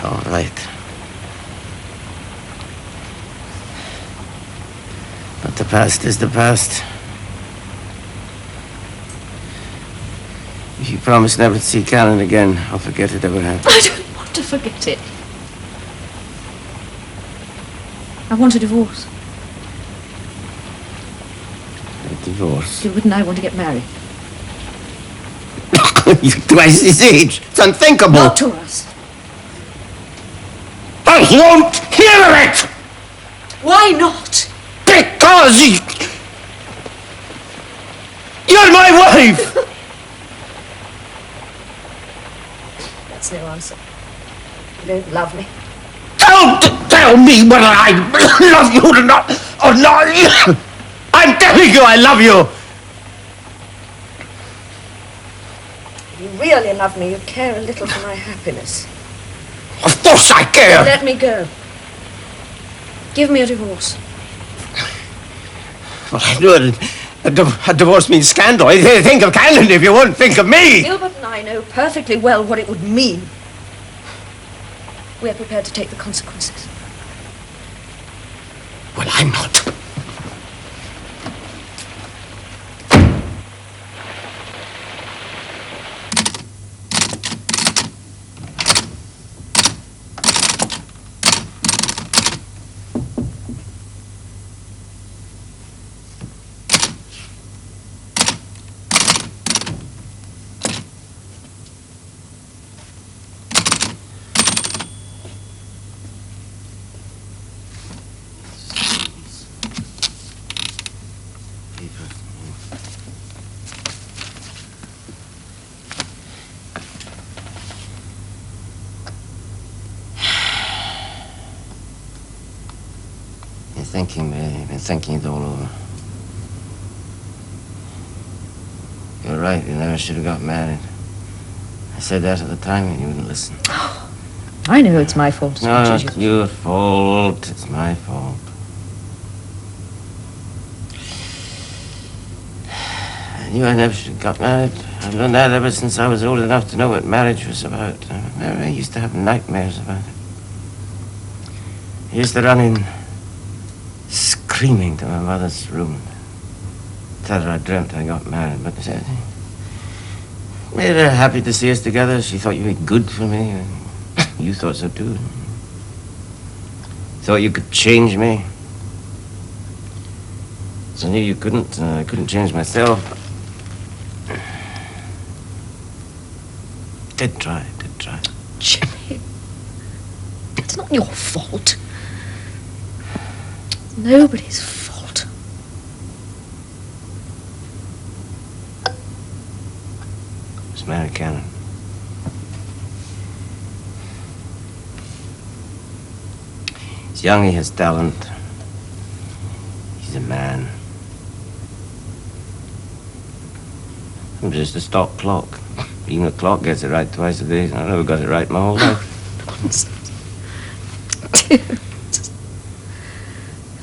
All right. But the past is the past. If you promise never to see Callan again, I'll forget it ever happened. I don't want to forget it. I want a divorce. A divorce? Gilbert and I want to get married. You're twice his age. It's unthinkable. Not to us. I won't hear it! Why not? Because you're my wife! That's no answer. You don't love me. Don't tell me whether I love you or not. I'm telling you I love you. If you really love me, you'd care a little for my happiness. Of course I care. Let me go. Give me a divorce. Well, I know a divorce means scandal. Think of Cannon if you won't think of me. Gilbert and I know perfectly well what it would mean. We're prepared to take the consequences. Well, I'm not. You've been thinking it all over. You're right, you never should have got married. I said that at the time and you wouldn't listen. I know it's my fault. No, it's your fault. It's my fault. I knew I never should have got married. I've done that ever since I was old enough to know what marriage was about. I used to have nightmares about it. I used to run in screaming to my mother's room. Tell her I dreamt I got married, but I made her happy to see us together. She thought you'd be good for me. And you thought so too. Thought you could change me. So I knew you couldn't. I couldn't change myself. Did try. Jimmy, it's not your fault. It's nobody's fault. It's Mary Cannon. He's young, he has talent. He's a man. I'm just a stock clock. Even the clock gets it right twice a day. I never got it right my whole life. Nonsense.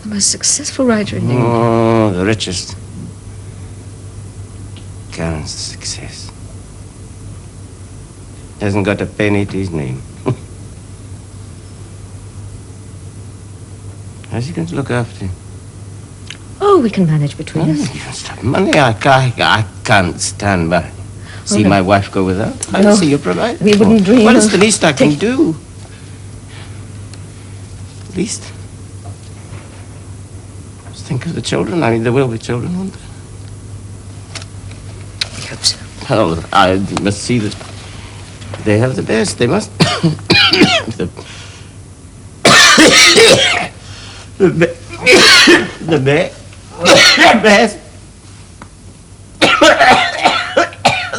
The most successful writer in England. Oh, the richest. Cannon's a success. Hasn't got a penny to his name. How's he going to look after you? Oh, we can manage between us. You can't stop money. I can't stand by. See no. My wife go without. No. I see you provide. We wouldn't dream. Well, it's the least I can do. Least. Just think of the children. I mean, there will be children, won't there? I hope so. Well, I must see that they have the best. They must. the best.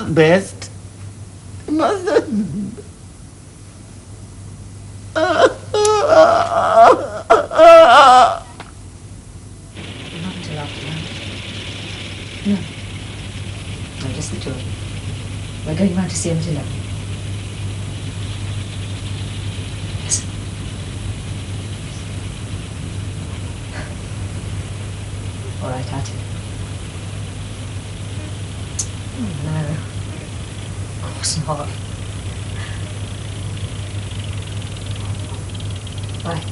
Best. Mother. Not until after lunch. No. No, just the two of them. We're going round to see him at 11. Yes. All right, Auntie. Oh, no. Of course not. Bye.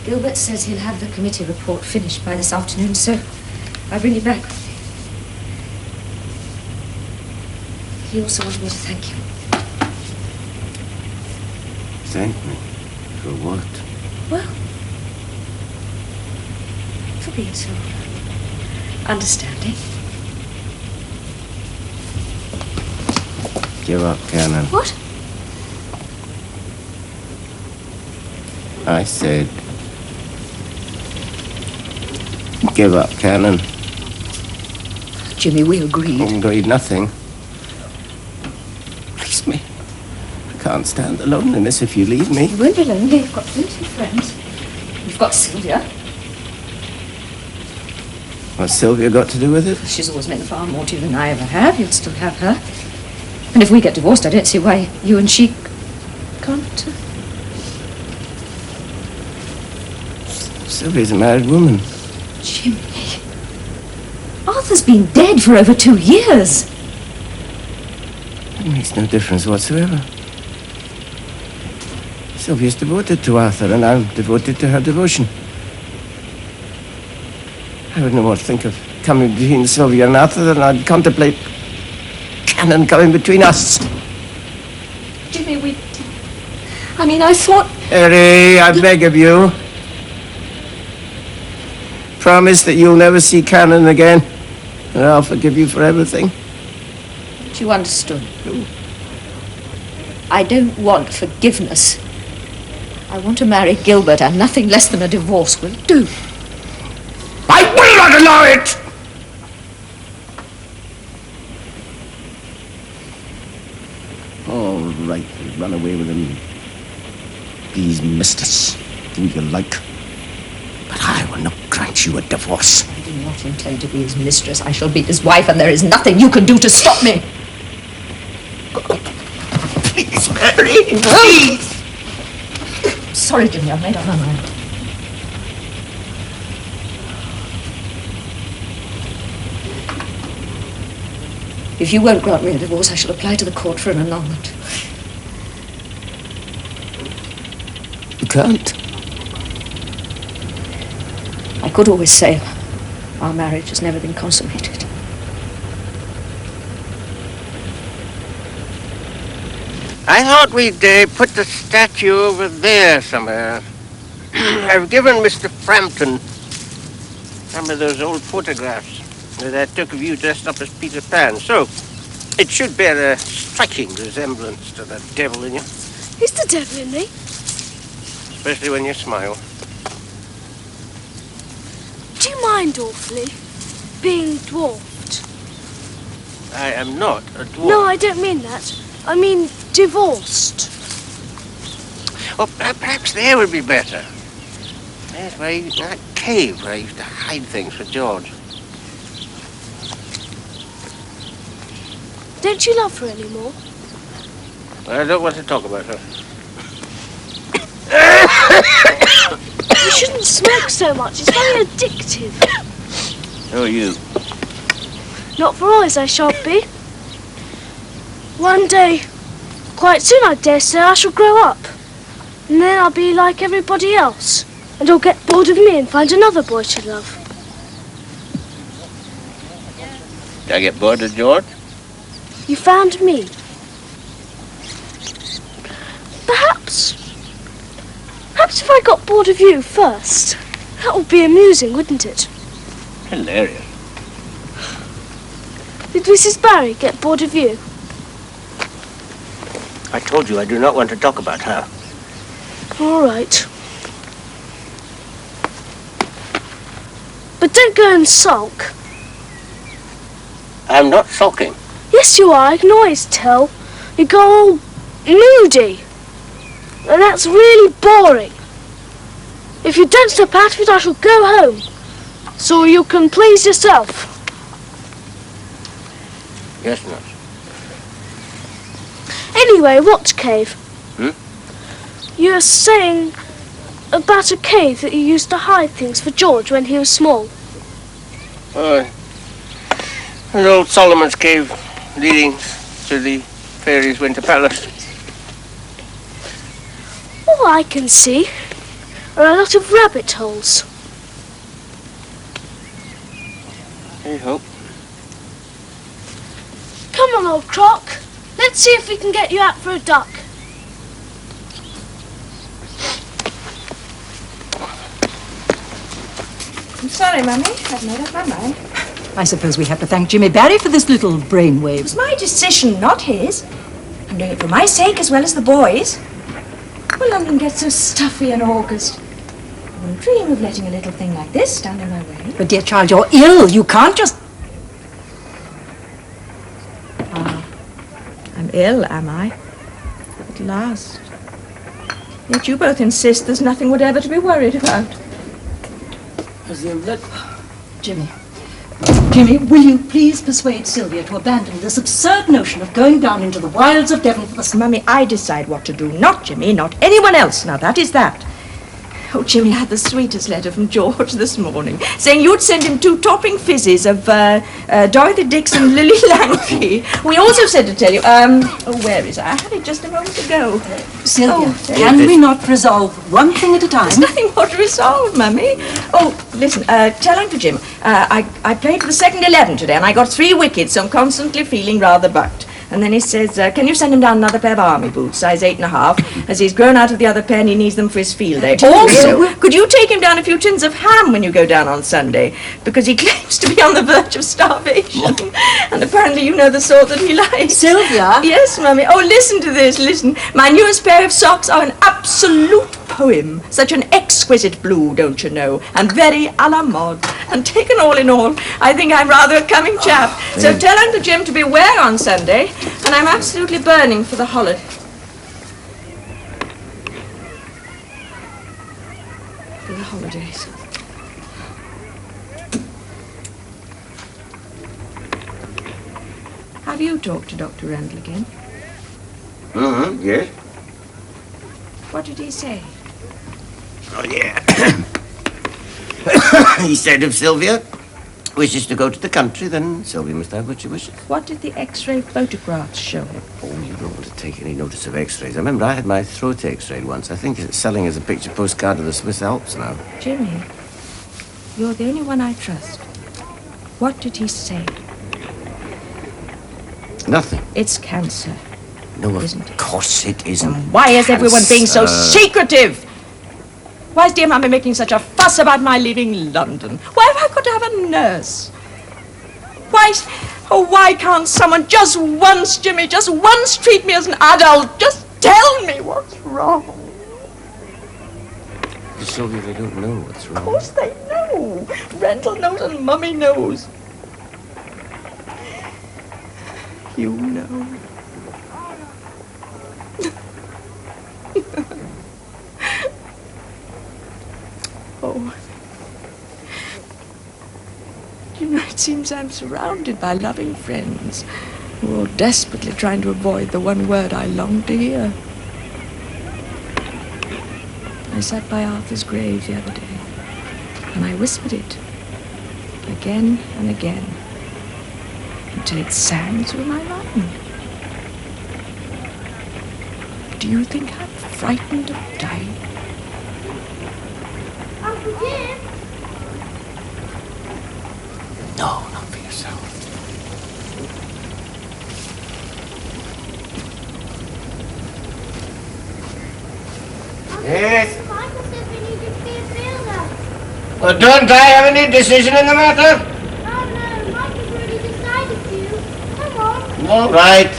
Gilbert says he'll have the committee report finished by this afternoon, so I'll bring it back with He also wanted me to thank you. Thank me? For what? Well, for being so understanding. Give up, Canon. What? I said... Give up, Canon. Jimmy, we agreed. Agreed nothing. Please me. I can't stand the loneliness if you leave me. You won't be lonely. You've got plenty of friends. You've got Sylvia. What's Sylvia got to do with it? She's always meant far more to you than I ever have. You'll still have her. And if we get divorced, I don't see why you and she can't... Sylvia's a married woman. Jimmy. Arthur's been dead for over 2 years. It makes no difference whatsoever. Sylvia's devoted to Arthur, and I'm devoted to her devotion. I wouldn't know what to think of coming between Sylvia and Arthur, and I'd contemplate Canon coming between us. Jimmy, I thought... Harry, I beg of you. Promise that you'll never see Canon again, and I'll forgive you for everything. But you understood. I don't want forgiveness. I want to marry Gilbert, and nothing less than a divorce will do. I will not allow it! All right, run away with him. Be his mistress. Do you like. But I will not grant you a divorce. I do not intend to be his mistress. I shall be his wife, and there is nothing you can do to stop me. Please, Mary, please! Sorry, Jimmy, I've made up my mind. If you won't grant me a divorce, I shall apply to the court for an annulment. You can't. I could always say our marriage has never been consummated. I thought we'd put the statue over there somewhere. I've given Mr. Frampton some of those old photographs that I took of you dressed up as Peter Pan, so it should bear a striking resemblance to the devil in you. Is the devil in me? Especially when you smile. Do you mind awfully being dwarfed? I am not a dwarf. No, I don't mean that. I mean divorced. Oh, perhaps there would be better. That's where that cave where I used to hide things for George. Don't you love her anymore? I don't want to talk about her. You shouldn't smoke so much. It's very addictive. Who are you? Not for always, I shan't be. One day, quite soon I dare say, I shall grow up. And then I'll be like everybody else. And I'll get bored of me and find another boy to love. Did I get bored of George? You found me. Perhaps if I got bored of you first, that would be amusing, wouldn't it? Hilarious. Did Mrs. Barrie get bored of you? I told you I do not want to talk about her. All right. But don't go and sulk. I'm not sulking. Yes, you are. I can always tell. You go all moody. And that's really boring. If you don't step out of it, I shall go home. So you can please yourself. Yes, nurse. Anyway, what cave? Hmm? You were saying about a cave that you used to hide things for George when he was small. An old Solomon's cave leading to the fairies' winter palace. All I can see are a lot of rabbit holes. I hope. Come on, old croc. Let's see if we can get you out for a duck. I'm sorry, Mummy. I've made up my mind. I suppose we have to thank Jimmy Barrie for this little brainwave. It was my decision, not his. I'm doing it for my sake as well as the boys. Well, London gets so stuffy in August. I wouldn't dream of letting a little thing like this stand in my way. But dear child, you're ill. You can't just... I'm ill, am I? At last. Yet you both insist there's nothing whatever to be worried about. Jimmy, will you please persuade Sylvia to abandon this absurd notion of going down into the wilds of Devon for the summer? Mummy, I decide what to do. Not Jimmy, not anyone else. Now, that is that. Oh, Jimmy had the sweetest letter from George this morning, saying you'd send him 2 topping fizzes of Dorothy Dix and Lily Langford. We also said to tell you, where is it? I had it just a moment ago. Sylvia, can we not resolve one thing at a time? There's nothing more to resolve, Mummy. Oh, listen, tell Uncle Jim, I played for the second 11 today and I got 3 wickets, so I'm constantly feeling rather bucked. And then he says, can you send him down another pair of army boots, size 8.5, as he's grown out of the other pair and he needs them for his field day. Also, could you take him down a few tins of ham when you go down on Sunday? Because he claims to be on the verge of starvation. And apparently you know the sort that he likes. Sylvia? Yes, Mummy. Oh, listen to this, listen. My newest pair of socks are an absolute poem. Such an exquisite blue, don't you know? And very a la mode. And taken all in all, I think I'm rather a coming chap. So tell Uncle Jim to beware on Sunday. And I'm absolutely burning for the holiday. For the holidays. Have you talked to Dr. Randall again? Yes. What did he say? Oh, yeah. He said if Sylvia wishes to go to the country, then Sylvia must have what she wishes. What did the X-ray photographs show? Oh, you don't want to take any notice of X-rays. I remember I had my throat X-rayed once. I think it's selling as a picture postcard of the Swiss Alps now. Jimmy, you're the only one I trust. What did he say? Nothing. It's cancer. No, of course it isn't. Why is everyone being so secretive? Why is dear Mummy making such a fuss about my leaving London? Why have I got to have a nurse? Why can't someone just once, Jimmy, just once treat me as an adult? Just tell me what's wrong. Sylvia, they don't know what's wrong. Of course they know. Randall knows and Mummy knows. You know. Oh. You know, it seems I'm surrounded by loving friends who are all desperately trying to avoid the one word I long to hear. I sat by Arthur's grave the other day, and I whispered it again and again until it sang through my mind. Do you think I'm frightened of dying? Uncle Jim? No, not for yourself. Yes? Michael said we needed to be a fielder. Well, don't I have any decision in the matter? Oh no, Michael's already decided to. Come on. All right.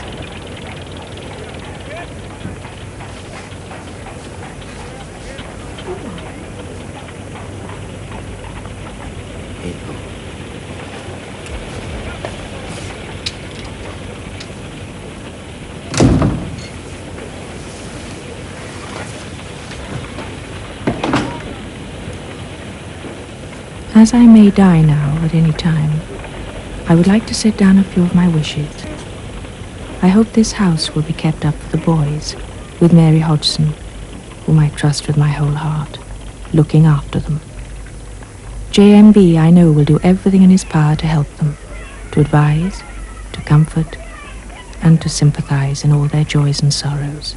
As I may die now at any time, I would like to set down a few of my wishes. I hope this house will be kept up for the boys, with Mary Hodgson, whom I trust with my whole heart, looking after them. JMB, I know, will do everything in his power to help them, to advise, to comfort, and to sympathize in all their joys and sorrows.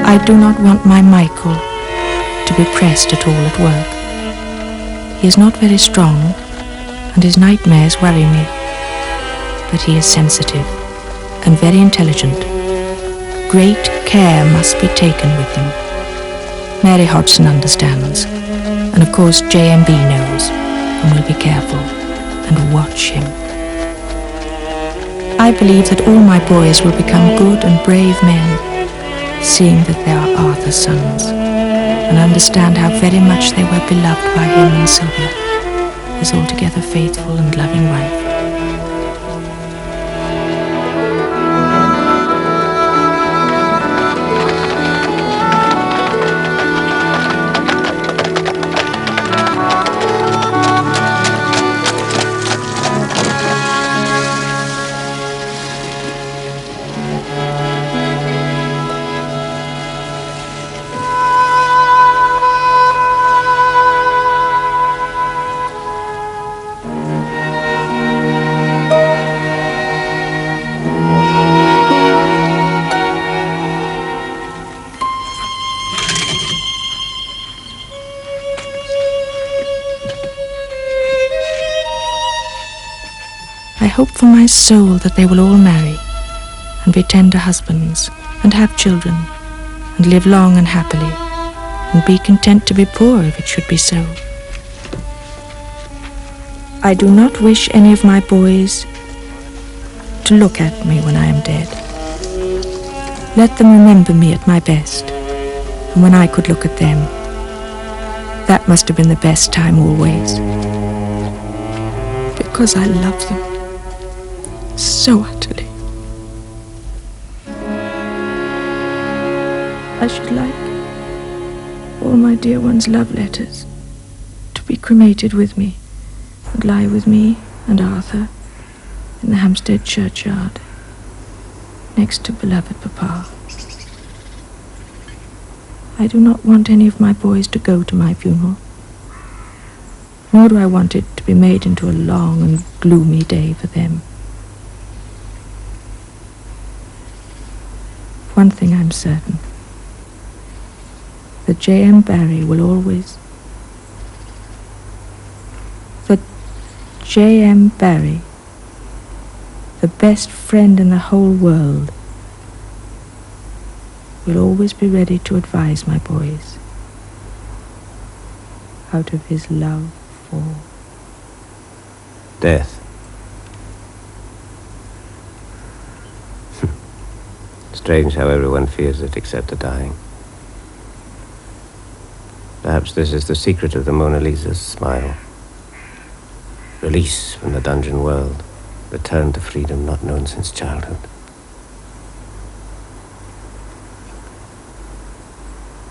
I do not want my Michael to be pressed at all at work. He is not very strong, and his nightmares worry me. But he is sensitive and very intelligent. Great care must be taken with him. Mary Hodgson understands, and of course JMB knows, and will be careful and watch him. I believe that all my boys will become good and brave men, seeing that they are Arthur's sons, and understand how very much they were beloved by him and Sylvia, his altogether faithful and loving wife. I hope for my soul that they will all marry and be tender husbands and have children and live long and happily and be content to be poor if it should be so. I do not wish any of my boys to look at me when I am dead. Let them remember me at my best, and when I could look at them, that must have been the best time always, because I love them so utterly. I should like all my dear ones' love letters to be cremated with me and lie with me and Arthur in the Hampstead churchyard next to beloved Papa. I do not want any of my boys to go to my funeral, nor do I want it to be made into a long and gloomy day for them. One thing I'm certain, that J M Barrie will always, that J M Barrie, the best friend in the whole world, will always be ready to advise my boys out of his love for death. Strange how everyone fears it except the dying. Perhaps this is the secret of the Mona Lisa's smile. Release from the dungeon world, return to freedom not known since childhood.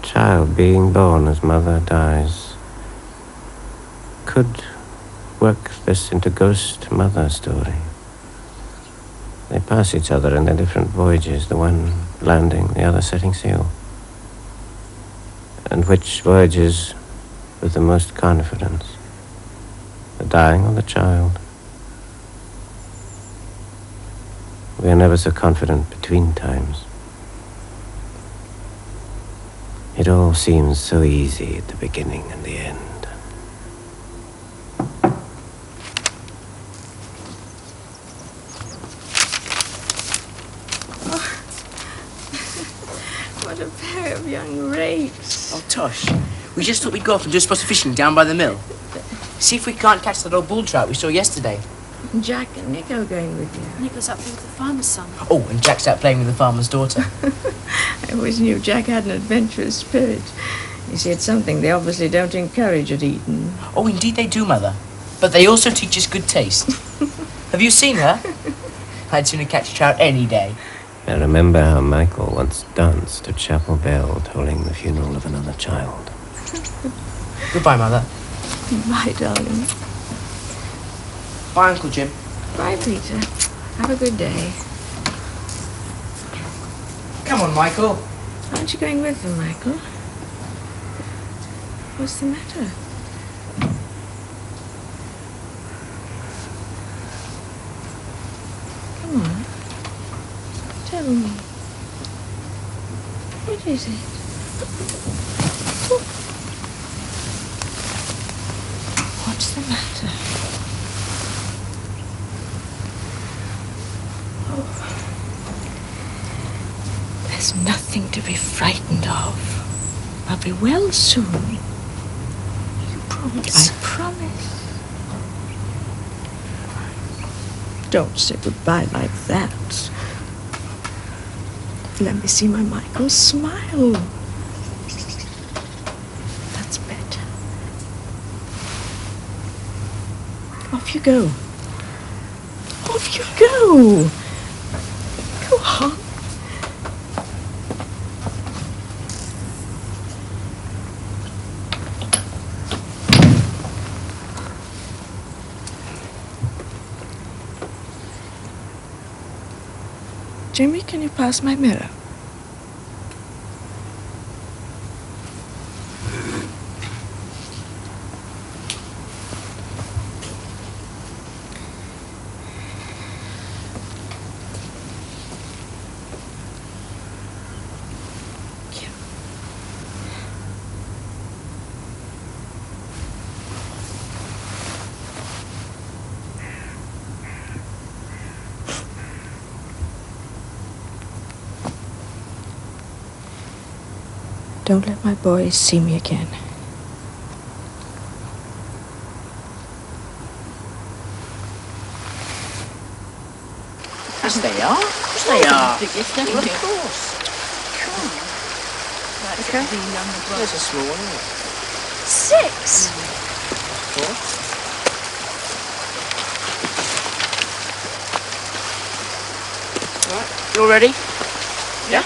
Child being born as mother dies could work this into ghost mother story. They pass each other in their different voyages, the one landing, the other setting sail. And which voyages with the most confidence? The dying or the child? We are never so confident between times. It all seems so easy at the beginning and the end. What a pair of young rakes. Oh, Tosh, we just thought we'd go off and do a spot of fishing down by the mill. See if we can't catch that old bull trout we saw yesterday. Jack and Nico going with you. Nico's up there with the farmer's son. Oh, and Jack's out playing with the farmer's daughter. I always knew Jack had an adventurous spirit. You see, it's something they obviously don't encourage at Eton. Oh, indeed they do, Mother. But they also teach us good taste. Have you seen her? I'd sooner catch a trout any day. I remember how Michael once danced to chapel bell tolling the funeral of another child. Goodbye, Mother. Bye, darling. Bye, Uncle Jim. Bye, Peter. Have a good day. Come on, Michael. Aren't you going with them, Michael? What's the matter? Come on. Tell me. What is it? What's the matter? Oh. There's nothing to be frightened of. I'll be well soon. You promise? I promise. Don't say goodbye like that. Let me see my Michael smile. That's better. Off you go. Off you go. Go on. Jimmy, can you pass my mirror? Don't let my boys see me again. Yes, they are. Yes, they are. Well, of course. Come on. That's okay. There's a small one, isn't it? 6. Of course. Right, you all ready? Yeah.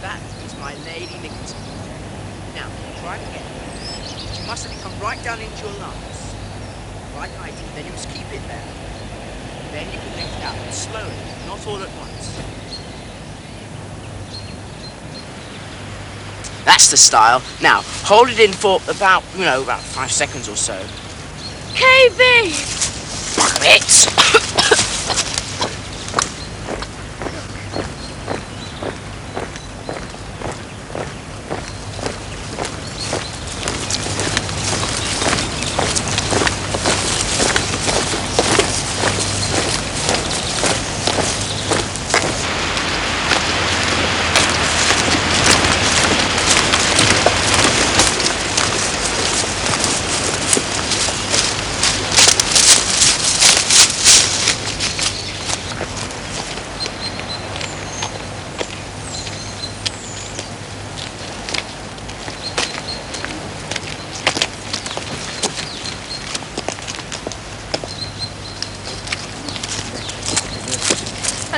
That is my Lady Nicholson. Now, try it again. You must let it come right down into your lungs. Right heighty, then you must keep it there. Then you can let it out, slowly, not all at once. That's the style. Now, hold it in for about 5 seconds or so. KB! Fuck it!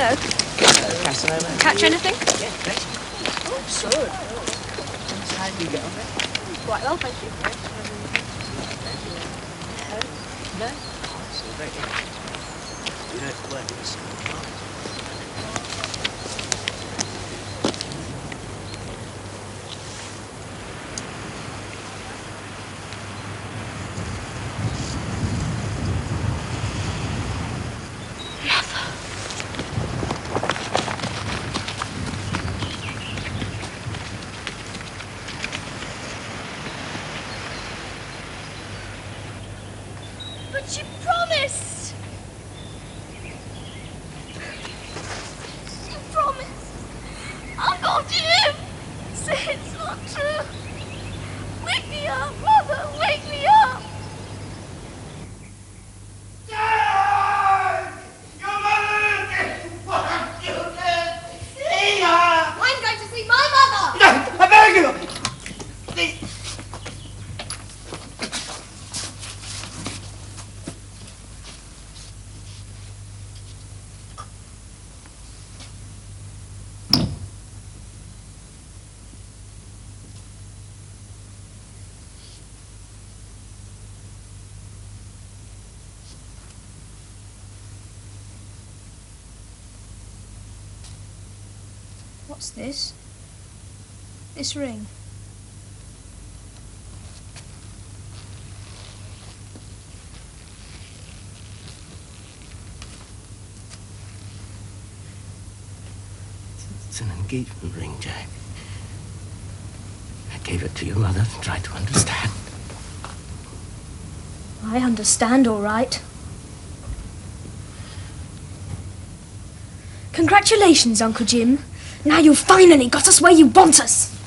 Hello. Casanova. Catch anything? Yeah, thanks. Oh, good. How did you get on there? Quite well, thank you. No? Oh, it's all great. You know it's working so hard. But you promised! What's this? This ring. It's an engagement ring, Jack. I gave it to your mother to try to understand. I understand, all right. Congratulations, Uncle Jim. Now you've finally got us where you want us.